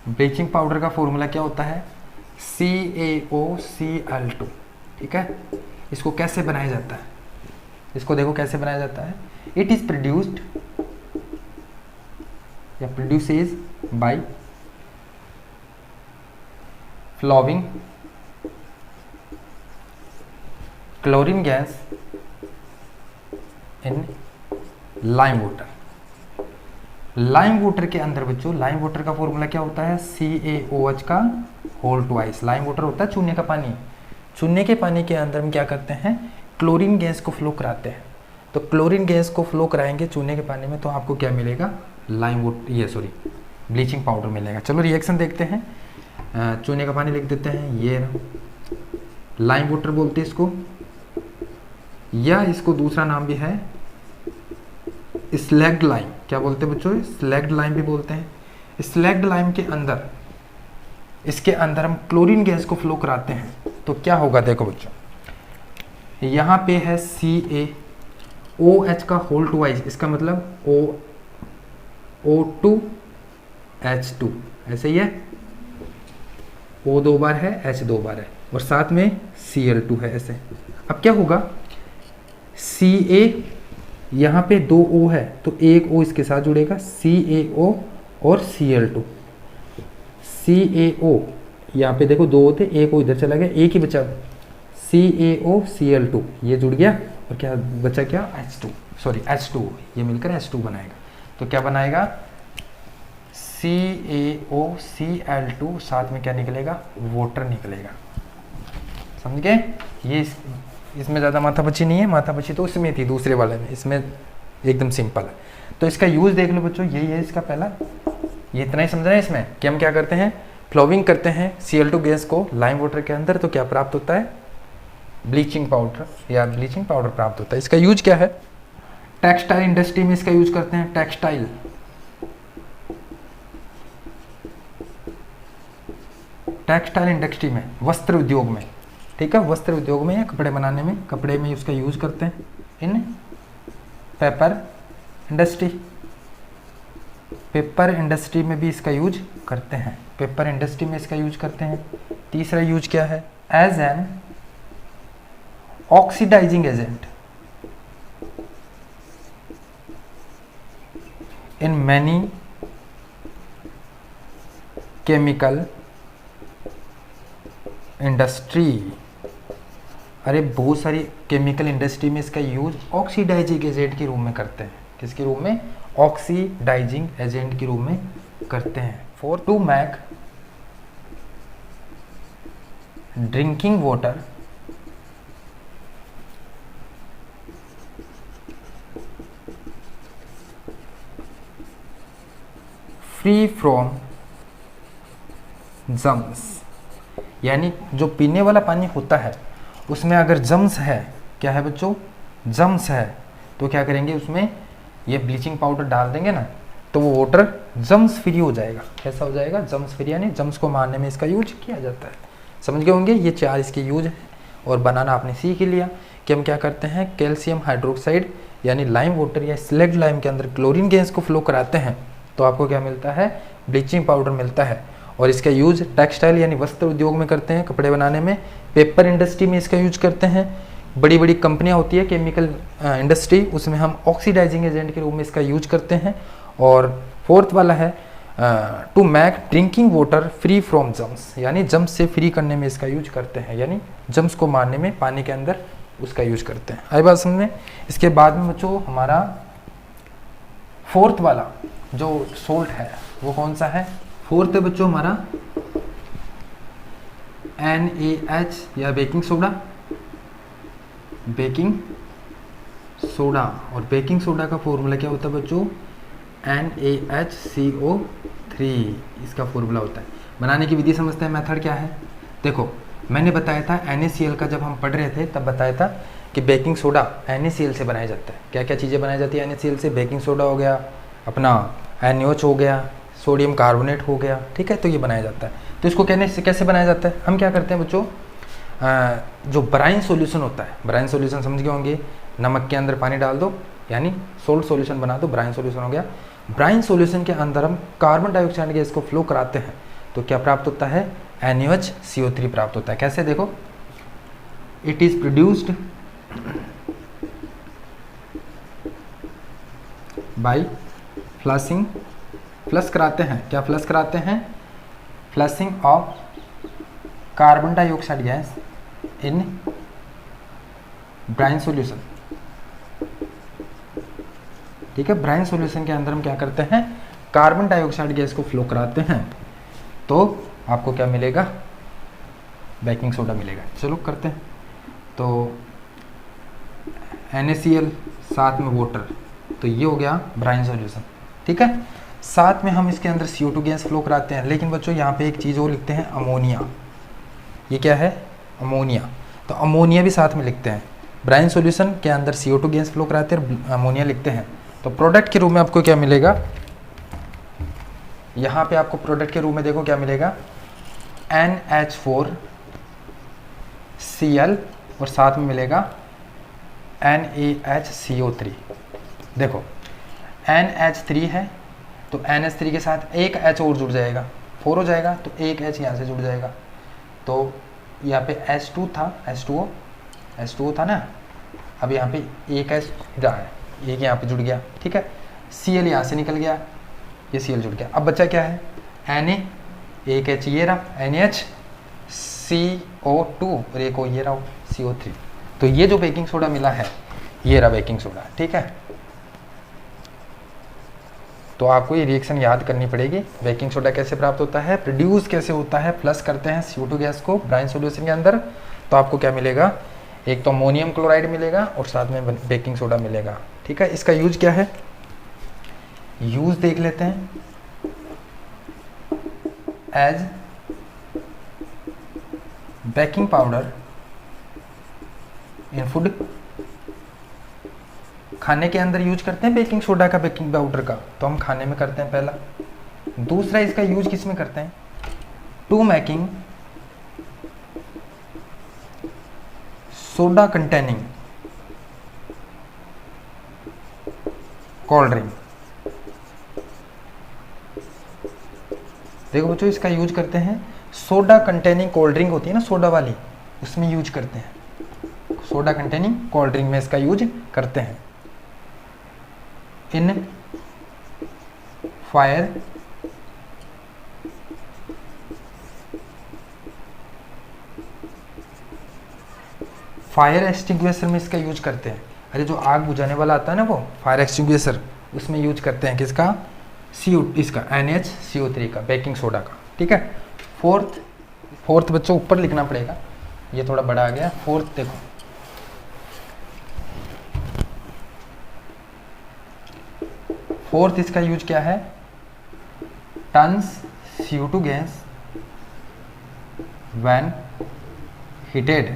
ब्लीचिंग पाउडर का फॉर्मूला क्या होता है, CaOCl2, ठीक है। इसको कैसे बनाया जाता है, इसको देखो कैसे बनाया जाता है। इट इज प्रोड्यूस्ड या produces by flowing chlorine gas in lime water. Lime water के अंदर बच्चों, लाइम वाटर का फॉर्मूला क्या होता है, CaOH का होल ट्वाइस। लाइम वाटर होता है चूने का पानी। चूने के पानी के अंदर हम क्या करते हैं, क्लोरीन गैस को फ्लो कराते हैं। तो क्लोरीन गैस को फ्लो कराएंगे चूने के पानी में, तो आपको क्या मिलेगा, लाइम वाटर, ब्लीचिंग पाउडर मिलेगा। चलो रिएक्शन देखते हैं। चूने का पानी लिख देते हैं, ये लाइम वाटर बोलते हैं इसको, या इसको दूसरा नाम भी है स्लैग्ड लाइम। क्या बोलते हैं बच्चों, स्लैग्ड लाइम भी बोलते हैं। स्लैग्ड लाइम के अंदर, इसके अंदर हम क्लोरीन गैस को फ्लो कराते हैं, तो क्या होगा, देखो बच्चों, यहाँ पे है CaOH का होल ट्वाइस, इसका मतलब O2H2, ऐसे ही है, O 2 बार है, H 2 बार है, और साथ में Cl2 है ऐसे। अब क्या होगा, Ca यहाँ पे 2 O है, तो एक O इसके साथ जुड़ेगा, CaO और Cl2। CaO यहाँ पे देखो 2 होते, एक O इधर चला गया, एक ही बचा, CaOCl2, ये जुड़ गया, और क्या बचा, क्या, H2, ये मिलकर H2 बनाएगा। तो क्या बनाएगा, CaOCl2, साथ में क्या निकलेगा, वाटर निकलेगा। समझ गए। ये इसमें ज़्यादा माथापच्ची नहीं है, माथापच्ची तो उसमें थी दूसरे वाले में, इसमें एकदम सिंपल है। तो इसका यूज़ देख लो बच्चों, यही है इसका पहला। ये इतना ही समझ रहे हैं इसमें कि हम क्या करते हैं, फ्लोविंग करते हैं Cl2 गैस को लाइम वाटर के अंदर, तो क्या प्राप्त होता है, ब्लीचिंग पाउडर, या ब्लीचिंग पाउडर प्राप्त होता है। इसका यूज क्या है, टेक्सटाइल इंडस्ट्री में इसका यूज करते हैं, टेक्सटाइल इंडस्ट्री में, वस्त्र उद्योग में, ठीक है, वस्त्र उद्योग में या कपड़े बनाने में, कपड़े में उसका यूज करते हैं। इन पेपर इंडस्ट्री, पेपर इंडस्ट्री में भी इसका यूज करते हैं, पेपर इंडस्ट्री में इसका यूज करते हैं। तीसरा यूज क्या है, as an oxidising agent in many chemical industry. अरे बहुत सारी केमिकल इंडस्ट्री में इसका यूज ऑक्सीडाइजिंग एजेंट के रूप में करते हैं। किसके रूप में, ऑक्सीडाइजिंग एजेंट के रूप में करते हैं। For to make drinking water free from germs, यानी जो पीने वाला पानी होता है उसमें अगर जम्स है, क्या है बच्चों, जम्स है, तो क्या करेंगे उसमें ये ब्लीचिंग पाउडर डाल देंगे ना, तो वो वाटर जम्स फ्री हो जाएगा। कैसा हो जाएगा, जम्स फ्री, यानी जम्स को मारने में इसका यूज किया जाता है। समझ गए होंगे, ये 4 इसके यूज है। और बनाना आपने सीख ही लिया कि हम क्या करते हैं, कैल्शियम हाइड्रोक्साइड यानी लाइम वाटर या स्लेक्ट लाइम के अंदर क्लोरीन गैस को फ्लो कराते हैं तो आपको क्या मिलता है, ब्लीचिंग पाउडर मिलता है। और इसका यूज टेक्सटाइल यानी वस्त्र उद्योग में करते हैं, कपड़े बनाने में, पेपर इंडस्ट्री में इसका यूज करते हैं, बड़ी बड़ी कंपनियां होती है केमिकल इंडस्ट्री, उसमें हम ऑक्सीडाइजिंग एजेंट के रूप में इसका यूज करते हैं। और फोर्थ वाला है to make drinking water free from germs, यानी जम्स से फ्री करने में इसका यूज करते हैं, यानी जम्स को मारने में पानी के अंदर उसका यूज करते हैं। आई बात समझ में। इसके बाद में बच्चों हमारा फोर्थ वाला जो सोल्ट है वो कौन सा है, फोर्थ है बच्चों हमारा NaH या बेकिंग सोडा, बेकिंग सोडा। और बेकिंग सोडा का फॉर्मूला क्या होता है बच्चों, NaHCO3, इसका फॉर्मूला होता है। बनाने की विधि समझते हैं, मेथड क्या है। देखो मैंने बताया था NaCl का, जब हम पढ़ रहे थे तब बताया था कि बेकिंग सोडा NaCl से बनाया जाता है। क्या क्या चीज़ें बनाई जाती है NaCl से, बेकिंग सोडा हो गया, अपना NaOH हो गया, सोडियम कार्बोनेट हो गया, ठीक है, तो ये बनाया जाता है। तो इसको कहने से कैसे बनाया जाता है, हम क्या करते हैं बच्चों, जो ब्राइन सॉल्यूशन होता है, ब्राइन सॉल्यूशन समझ गए होंगे, नमक के अंदर पानी डाल दो यानी सोल्ट सॉल्यूशन बना दो, ब्राइन सॉल्यूशन हो गया। ब्राइन सॉल्यूशन के अंदर हम कार्बन डाइऑक्साइड गैस को फ्लो कराते हैं तो क्या प्राप्त होता है, NaOH CO3 प्राप्त होता है। कैसे, देखो, it is produced by flushing, flush कराते हैं, क्या फ्लश कराते हैं, flushing of carbon dioxide gas in brine solution. ठीक है, ब्राइन सॉल्यूशन के अंदर हम क्या करते हैं, कार्बन डाइऑक्साइड गैस को फ्लो कराते हैं तो आपको क्या मिलेगा, बेकिंग सोडा मिलेगा। चलो करते हैं। तो NaCl साथ में वाटर, तो ये हो गया ब्राइन सॉल्यूशन, ठीक है। साथ में हम इसके अंदर CO2 गैस फ्लो कराते हैं, लेकिन बच्चों यहाँ पे एक चीज़ और लिखते हैं, अमोनिया। ये क्या है, अमोनिया। तो अमोनिया भी साथ में लिखते हैं। ब्राइन सॉल्यूशन के अंदर CO2 गैस फ्लो कराते हैं, अमोनिया लिखते हैं। तो प्रोडक्ट के रूप में आपको क्या मिलेगा, यहाँ पे आपको प्रोडक्ट के रूप में देखो क्या मिलेगा, NH4Cl और साथ में मिलेगा NaHCO3। देखो NH3 है तो NH3 के साथ एक H और जुड़ जाएगा, 4 हो जाएगा, तो एक H यहाँ से जुड़ जाएगा। तो यहाँ पे H2 था, H2O था ना, अब यहाँ पे एक H रहा है, एक यहाँ पे जुड़ गया, ठीक है। Cl यहाँ से निकल गया, ये Cl जुड़ गया। अब बचा क्या है, Na, एक H ये रहा NaCO2 और एक O ये रहा CO3। तो ये जो बेकिंग सोडा मिला है ये रहा बेकिंग सोडा, ठीक है। तो आपको ये रिएक्शन याद करनी पड़ेगी। बेकिंग सोडा कैसे प्राप्त होता है, प्रोड्यूस कैसे होता है, फ्लश करते हैं CO2 गैस को ब्राइन सॉल्यूशन के अंदर, तो आपको क्या मिलेगा, एक तो अमोनियम क्लोराइड मिलेगा और साथ में बेकिंग सोडा मिलेगा, ठीक है। इसका यूज क्या है, यूज देख लेते हैं। As baking powder in food, खाने के अंदर यूज करते हैं बेकिंग सोडा का, बेकिंग पाउडर का, तो हम खाने में करते हैं पहला। दूसरा इसका यूज किस में करते हैं, to making soda containing cold drink. देखो बच्चों, इसका यूज करते हैं सोडा कंटेनिंग कोल्ड ड्रिंक होती है ना, सोडा वाली, उसमें यूज करते हैं। सोडा कंटेनिंग कोल्ड ड्रिंक में इसका यूज करते हैं। इन फायर फायर एक्सटिंग्विशर में इसका यूज करते हैं। अरे जो आग बुझाने वाला आता है ना वो फायर एक्सटिंग्विशर, उसमें यूज करते हैं किसका, इसका NaCO3 का, बेकिंग सोडा का, ठीक है। फोर्थ बच्चों ऊपर लिखना पड़ेगा, ये थोड़ा बड़ा आ गया। फोर्थ देखो, फोर्थ इसका यूज क्या है, turns CO2 gas when heated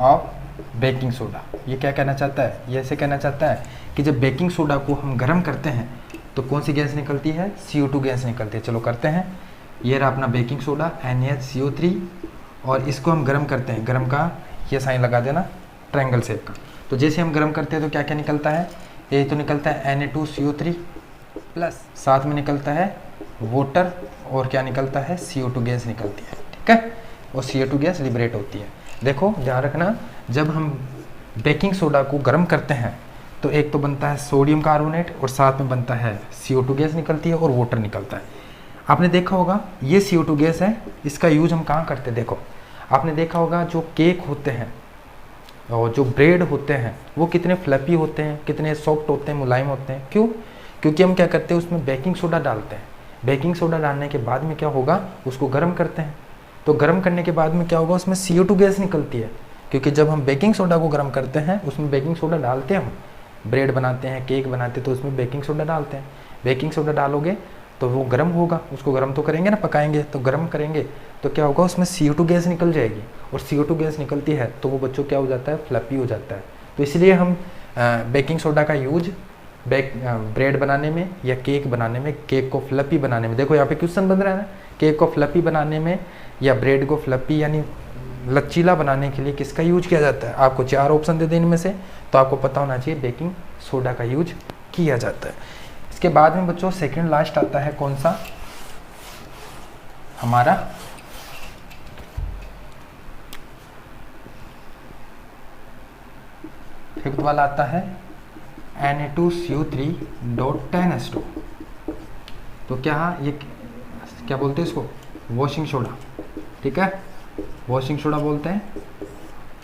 of baking soda. ये क्या कहना चाहता है, ये ऐसे कहना चाहता है कि जब बेकिंग सोडा को हम गर्म करते हैं तो कौन सी गैस निकलती है, CO2 गैस निकलती है। चलो करते हैं। ये रहा अपना बेकिंग सोडा NaCO3 और इसको हम गर्म करते हैं। गर्म का ये साइन लगा देना ट्रायंगल शेप का। तो जैसे हम गर्म करते हैं तो क्या क्या निकलता है, ये तो निकलता है Na2CO3 प्लस साथ में निकलता है वाटर और क्या निकलता है, CO2 गैस निकलती है। ठीक है, और CO2 गैस लिबरेट होती है। देखो ध्यान रखना, जब हम बेकिंग सोडा को गर्म करते हैं तो एक तो बनता है सोडियम कार्बोनेट और साथ में बनता है CO2 गैस निकलती है और वाटर निकलता है। आपने देखा होगा ये CO2 गैस है, इसका यूज हम कहाँ करते हैं। देखो आपने देखा होगा जो केक होते हैं और जो ब्रेड होते हैं वो कितने फ्लफी होते हैं, कितने सॉफ्ट होते हैं, मुलायम होते हैं। क्यों, क्योंकि हम क्या करते हैं उसमें बेकिंग सोडा डालते हैं। बेकिंग सोडा डालने के बाद में क्या होगा, उसको गर्म करते हैं। तो गर्म करने के बाद में क्या होगा, उसमें CO2 गैस निकलती है। क्योंकि जब हम बेकिंग सोडा को गर्म करते हैं उसमें बेकिंग सोडा डालते हैं, हम ब्रेड बनाते हैं, केक बनाते हैं तो उसमें बेकिंग सोडा डालते हैं। बेकिंग सोडा डालोगे तो वो गर्म होगा, उसको गर्म तो करेंगे ना, पकाएंगे तो गर्म करेंगे तो क्या होगा, उसमें CO2 गैस निकल जाएगी और CO2 गैस निकलती है तो वो बच्चों क्या हो जाता है, फ्लफी हो जाता है। तो इसलिए हम बेकिंग सोडा का यूज ब्रेड बनाने में या केक बनाने में, केक को फ्लफी बनाने में, देखो यहाँ पे क्वेश्चन बन रहा है ना, केक को फ्लफी बनाने में या ब्रेड को फ्लफी यानी लचीला बनाने के लिए किसका यूज किया जाता है। आपको 4 ऑप्शन दे दें इनमें से, तो आपको पता होना चाहिए बेकिंग सोडा का यूज किया जाता है। इसके बाद में बच्चों सेकंड लास्ट आता है कौन सा, हमारा फिफ्थ वाला आता है Na2CO3.10H2। तो क्या ये क्या बोलते हैं इसको, वॉशिंग सोडा। ठीक है, वॉशिंग सोडा बोलते हैं।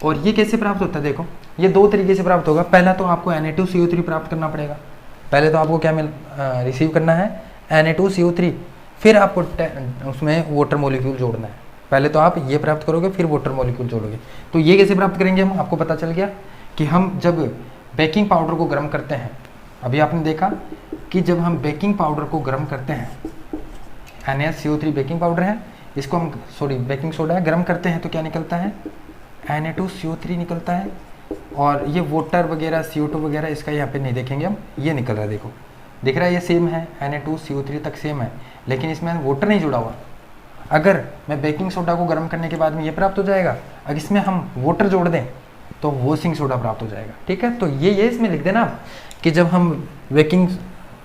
और ये कैसे प्राप्त होता है, देखो ये 2 तरीके से प्राप्त होगा। पहला तो आपको Na2CO3 प्राप्त करना पड़ेगा। पहले तो आपको क्या रिसीव करना है, Na2CO3, फिर आपको उसमें वाटर मॉलिक्यूल जोड़ना है। पहले तो आप ये प्राप्त करोगे फिर वाटर मॉलिक्यूल जोड़ोगे। तो ये कैसे प्राप्त करेंगे हम, आपको पता चल गया कि हम जब बेकिंग पाउडर को गर्म करते हैं, अभी आपने देखा कि जब हम बेकिंग पाउडर को गर्म करते हैं, NaCO3 बेकिंग पाउडर है, इसको हम बेकिंग सोडा है, गर्म करते हैं तो क्या निकलता है, Na2CO3 निकलता है। और ये वाटर वगैरह CO2 वगैरह इसका यहाँ पे नहीं देखेंगे हम, ये निकल रहा है, देखो दिख रहा है ये सेम है, Na2CO3 तक सेम है, लेकिन इसमें वाटर नहीं जुड़ा हुआ। अगर मैं बेकिंग सोडा को गर्म करने के बाद में ये प्राप्त हो जाएगा, अगर इसमें हम वाटर जोड़ दें तो वॉशिंग सोडा प्राप्त हो जाएगा। ठीक है, तो ये इसमें लिख देना आप कि जब हम बेकिंग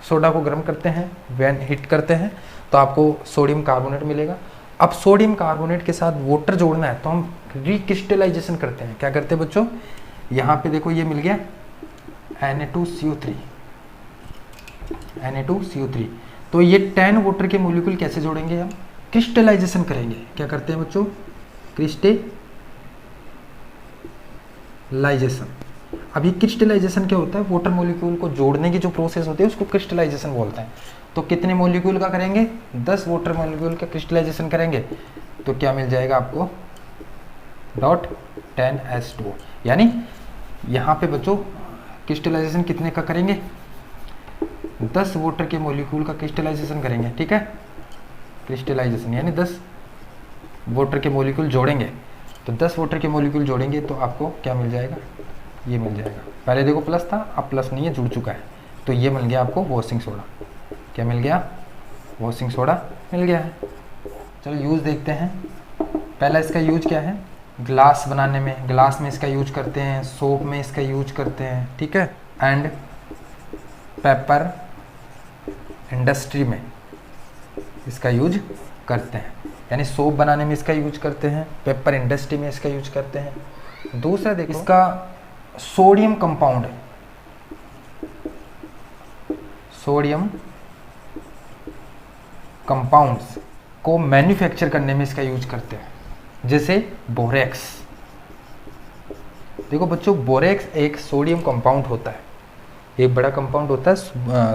सोडा को गर्म करते हैं, वैन हीट करते हैं, तो आपको सोडियम कार्बोनेट मिलेगा। अब सोडियम कार्बोनेट के साथ वाटर जोड़ना है तो हम रिक्रिस्टलाइजेशन करते हैं। क्या करते हैं बच्चों, यहाँ पे देखो ये मिल गया Na2CO3। तो ये 10 वाटर के मॉलिक्यूल कैसे जोड़ेंगे, हम क्रिस्टलाइजेशन करेंगे। क्या करते हैं बच्चों, क्रिस्टलाइजेशन। अब ये क्रिस्टलाइजेशन क्या होता है, वाटर मॉलिक्यूल को जोड़ने की जो प्रोसेस होती है उसको क्रिस्टलाइजेशन बोलते हैं। तो कितने मॉलिक्यूल का करेंगे, 10 वाटर मॉलिक्यूल का क्रिस्टलाइजेशन करेंगे तो क्या मिल जाएगा आपको, .10H2। यानी यहाँ पे बच्चों क्रिस्टलाइजेशन कितने का करेंगे, 10 वाटर के मॉलिक्यूल का क्रिस्टलाइजेशन करेंगे। ठीक है, क्रिस्टलाइजेशन यानी 10 वाटर के मॉलिक्यूल जोड़ेंगे। तो 10 वाटर के मॉलिक्यूल जोड़ेंगे तो आपको क्या मिल जाएगा, ये मिल जाएगा। पहले देखो प्लस था, अब प्लस नहीं है, जुड़ चुका है। तो ये मिल गया आपको वॉशिंग सोडा। क्या मिल गया, वॉशिंग सोडा मिल गया है। चलो यूज़ देखते हैं। पहला इसका यूज क्या है, ग्लास बनाने में, ग्लास में इसका यूज करते हैं, सोप में इसका यूज करते हैं। ठीक है, एंड पेपर इंडस्ट्री में इसका यूज करते हैं, यानी सोप बनाने में इसका यूज करते हैं, पेपर इंडस्ट्री में इसका यूज करते हैं। दूसरा देखो इसका सोडियम कंपाउंड है, सोडियम कंपाउंड्स को मैन्युफैक्चर करने में इसका यूज करते हैं, जैसे बोरेक्स। देखो बच्चों बोरेक्स एक सोडियम कंपाउंड होता है, एक बड़ा कंपाउंड होता है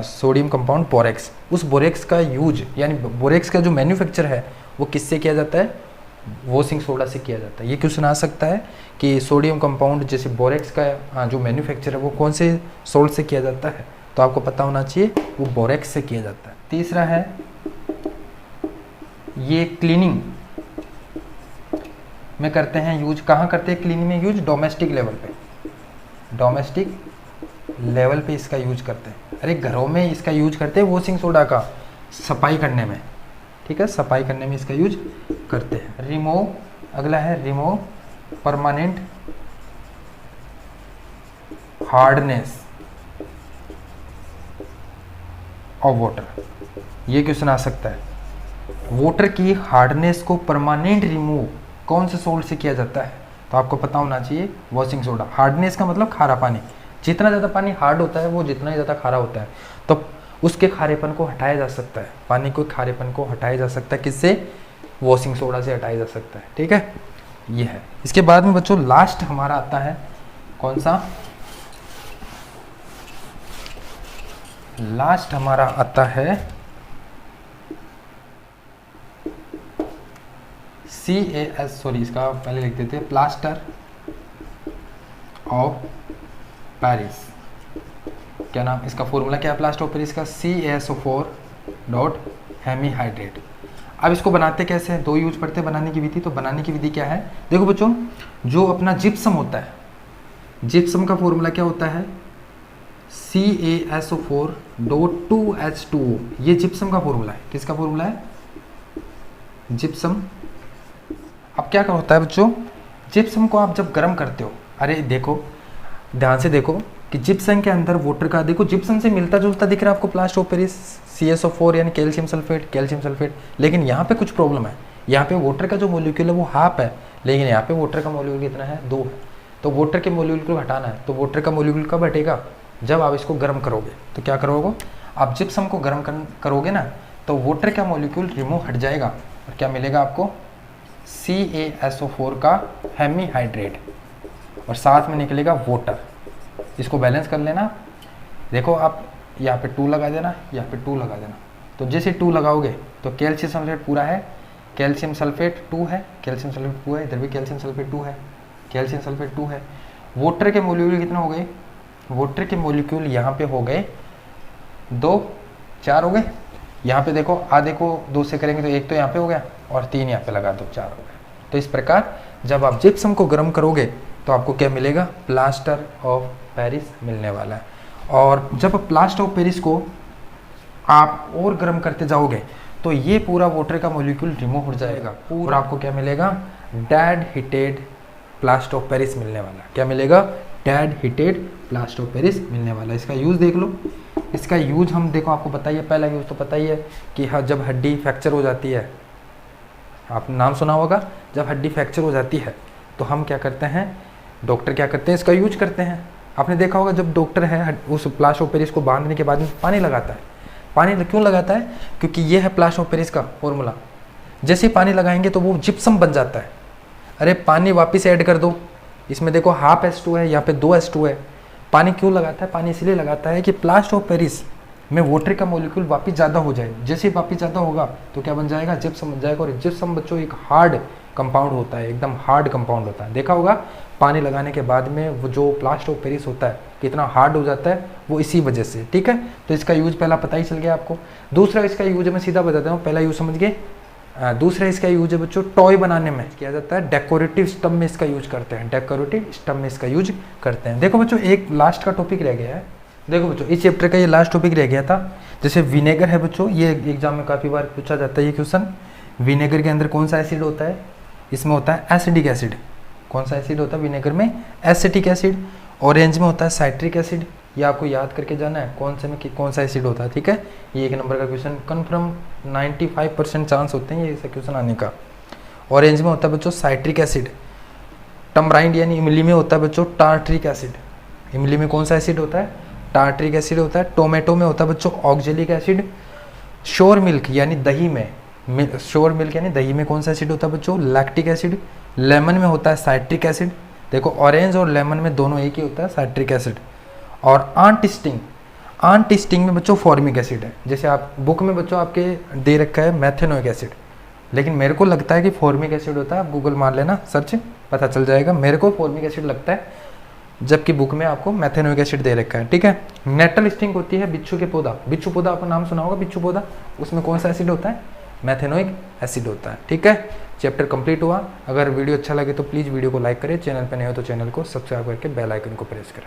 सोडियम कंपाउंड बोरेक्स। उस बोरेक्स का यूज यानी बोरेक्स का जो मैन्युफैक्चर है वो किससे किया जाता है, वॉशिंग सोडा से किया जाता है। ये क्वेश्चन आ सकता है कि सोडियम कंपाउंड जैसे बोरेक्स का जो मैन्युफैक्चर है वो कौन से सोल्ट से किया जाता है, तो आपको पता होना चाहिए वो बोरेक्स से किया जाता है। तीसरा है ये क्लीनिंग में करते हैं यूज। कहाँ करते हैं क्लीनिंग में यूज? डोमेस्टिक लेवल पे, डोमेस्टिक लेवल पे इसका यूज करते हैं। अरे घरों में इसका यूज करते हैं वॉशिंग सोडा का सफाई करने में, ठीक है, सफाई करने में इसका यूज करते हैं। रिमूव, अगला है remove permanent hardness of water. ये क्वेश्चन आ सकता है, वाटर की हार्डनेस को परमानेंट रिमूव कौन से सोल्ट से किया जाता है, तो आपको पता होना चाहिए वॉशिंग सोडा। हार्डनेस का मतलब खारा पानी, जितना ज़्यादा पानी हार्ड होता है वो जितना ही ज़्यादा खारा होता है, तो उसके खारेपन को हटाया जा सकता है, पानी को खारेपन को हटाया जा सकता है, किससे? वॉशिंग सोडा से हटाया जा सकता है, ठीक है, ये है। इसके बाद में बच्चों लास्ट हमारा आता है कौन सा? लास्ट हमारा आता है CAS, सॉरी इसका पहले लिख देते हैं, प्लास्टर ऑफ पेरिस। क्या नाम, इसका फॉर्मूला क्या है प्लास्टर ऑफ पेरिस का? CaSO4 dot hemihydrate. अब इसको बनाते कैसे हैं? दो यूज पढ़ते हैं बनाने की विधि। तो बनाने की विधि क्या है? देखो बच्चों, जो अपना जिप्सम होता है, जिप्सम का फॉर्मूला क्या होता है? CaSO4 dot 2H2O। ये जिप्सम का फॉर्मूला है। किसका फॉर्मूला है? जिप्सम। अब क्या होता है बच्चों, जिप्सम को आप जब गर्म करते हो, अरे देखो ध्यान से देखो कि जिप्सम के अंदर वाटर का, देखो जिप्सम से मिलता जुलता दिख रहा है आपको प्लास्टर ऑफ पेरिस, CaSO4 यानी कैल्शियम सल्फेट। लेकिन यहाँ पे कुछ प्रॉब्लम है, यहाँ पे वाटर का जो मॉलिक्यूल है वो हाफ है, लेकिन यहाँ पे वाटर का मॉलिक्यूल कितना है? 2 है। तो वाटर के मॉलिक्यूल को हटाना है, तो वाटर का मॉलिक्यूल कब हटेगा? जब आप इसको गर्म करोगे। तो क्या करोगे आप? जिप्सम को गर्म करोगे ना, तो वाटर का मॉलिक्यूल रिमूव हट जाएगा और क्या मिलेगा आपको? CaSO4 का हेमीहाइड्रेट, और साथ में निकलेगा वाटर। इसको बैलेंस कर लेना। देखो आप यहाँ पे 2 लगा देना, यहाँ पे 2 लगा देना। तो जैसे 2 लगाओगे तो कैल्शियम सल्फेट पूरा है, कैल्शियम सल्फेट 2 है, कैल्शियम सल्फेट 2 है, इधर भी कैल्शियम सल्फेट 2 है, कैल्शियम सल्फेट 2 है। वाटर के मॉलिक्यूल कितने हो गए? वाटर के मॉलिक्यूल यहाँ पे हो गए 2, 4 हो गए। यहाँ पे देखो आधे को 2 से करेंगे तो 1 तो यहाँ पे हो गया और 3 यहाँ पे लगा दो, 4 हो गए। तो इस प्रकार जब आप जिप्सम को गर्म करोगे तो आपको क्या मिलेगा? प्लास्टर ऑफ पेरिस मिलने वाला है। और जब प्लास्टर ऑफ पेरिस को आप और गर्म करते जाओगे तो ये पूरा वाटर का मॉलिक्यूल रिमूव हो जाएगा और आपको क्या मिलेगा? Dead heated plaster of Paris मिलने वाला। क्या मिलेगा? Dead heated plaster of Paris मिलने वाला। इसका यूज़ देख लो। इसका यूज हम देखो, आपको बताइए, पहला यूज तो पता ही है कि हाँ, जब हड्डी फ्रैक्चर हो जाती है, आपने नाम सुना होगा, जब हड्डी फ्रैक्चर हो जाती है तो हम क्या करते हैं? डॉक्टर क्या करते हैं? इसका यूज करते हैं। आपने देखा होगा जब डॉक्टर है उस प्लास्टर ऑफ पेरिस को बांधने के बाद में पानी लगाता है। पानी क्यों लगाता है? क्योंकि ये है प्लास्टर ऑफ पेरिस का फॉर्मूला। जैसे ही पानी लगाएंगे तो वो जिप्सम बन जाता है। अरे पानी वापस ऐड कर दो, इसमें देखो हाफ H2 है, यहाँ पे 2 H2 है। पानी क्यों लगाता है? पानी इसलिए लगाता है कि प्लास्टर ऑफ पेरिस में वाटर का मॉलिक्यूल वापस ज़्यादा हो जाए। जैसे ही वापस ज़्यादा होगा तो क्या बन जाएगा? जिप्सम बन जाएगा। और जिप्सम बच्चों एक हार्ड कंपाउंड होता है, एकदम हार्ड कंपाउंड होता है। देखा होगा पानी लगाने के बाद में वो जो प्लास्टर ऑफ पेरिस होता है कितना हार्ड हो जाता है, वो इसी वजह से। ठीक है, तो इसका यूज पहला पता ही चल गया आपको। दूसरा इसका यूज मैं सीधा बताता हूँ, पहला यूज समझ गए। दूसरा इसका यूज है बच्चों टॉय बनाने में किया जाता है, डेकोरेटिव स्टफ में इसका यूज करते हैं, डेकोरेटिव स्टफ में इसका यूज करते हैं। देखो बच्चों एक लास्ट का टॉपिक रह गया है। देखो बच्चों इस चैप्टर का ये लास्ट टॉपिक रह गया था। जैसे विनेगर है बच्चों, ये एग्जाम में काफ़ी बार पूछा जाता है ये क्वेश्चन। विनेगर के अंदर कौन सा एसिड होता है? इसमें होता है एसिडिक एसिड। कौन सा एसिड होता है विनेगर में? Acetic acid. ऑरेंज में होता है साइट्रिक एसिड। ये आपको याद करके जाना है कौन से में कौन सा एसिड होता है। ठीक है, ये 1 नंबर का क्वेश्चन कन्फर्म 95% चांस होते हैं ये ऐसा क्वेश्चन आने का। ऑरेंज में होता है बच्चों साइट्रिक एसिड। टमराइंड यानी इमली में होता है बच्चों टार्ट्रिक एसिड। इमली में कौन सा एसिड होता है? टार्ट्रिक एसिड होता है। टोमेटो में होता है बच्चों ऑक्जेलिक एसिड। श्योर मिल्क यानी दही में, श्योर मिल्क यानी दही में कौन सा एसिड होता है बच्चों? Lactic acid. लेमन में होता है साइट्रिक एसिड। देखो ऑरेंज और लेमन में दोनों एक ही होता है साइट्रिक एसिड। और आंटिस्टिंग में बच्चों फॉर्मिक एसिड है। जैसे आप बुक में बच्चों आपके दे रखा है मेथेनोइक एसिड, लेकिन मेरे को लगता है कि फॉर्मिक एसिड होता है। आप गूगल मार लेना, सर्च, पता चल जाएगा। मेरे को फॉर्मिक एसिड लगता है, जबकि बुक में आपको मेथेनोइक एसिड दे रखा है, ठीक है। नेटल स्टिंग होती है बिच्छू के पौधा। बिच्छू पौधा आपको नाम सुना होगा, बिच्छू पौधा, उसमें कौन सा एसिड होता है? मेथेनोइक एसिड होता है, ठीक है। चैप्टर कंप्लीट हुआ। अगर वीडियो अच्छा लगे तो प्लीज़ वीडियो को लाइक करें, चैनल पर नए हो तो चैनल को सब्सक्राइब करके बेल आइकन को प्रेस करें।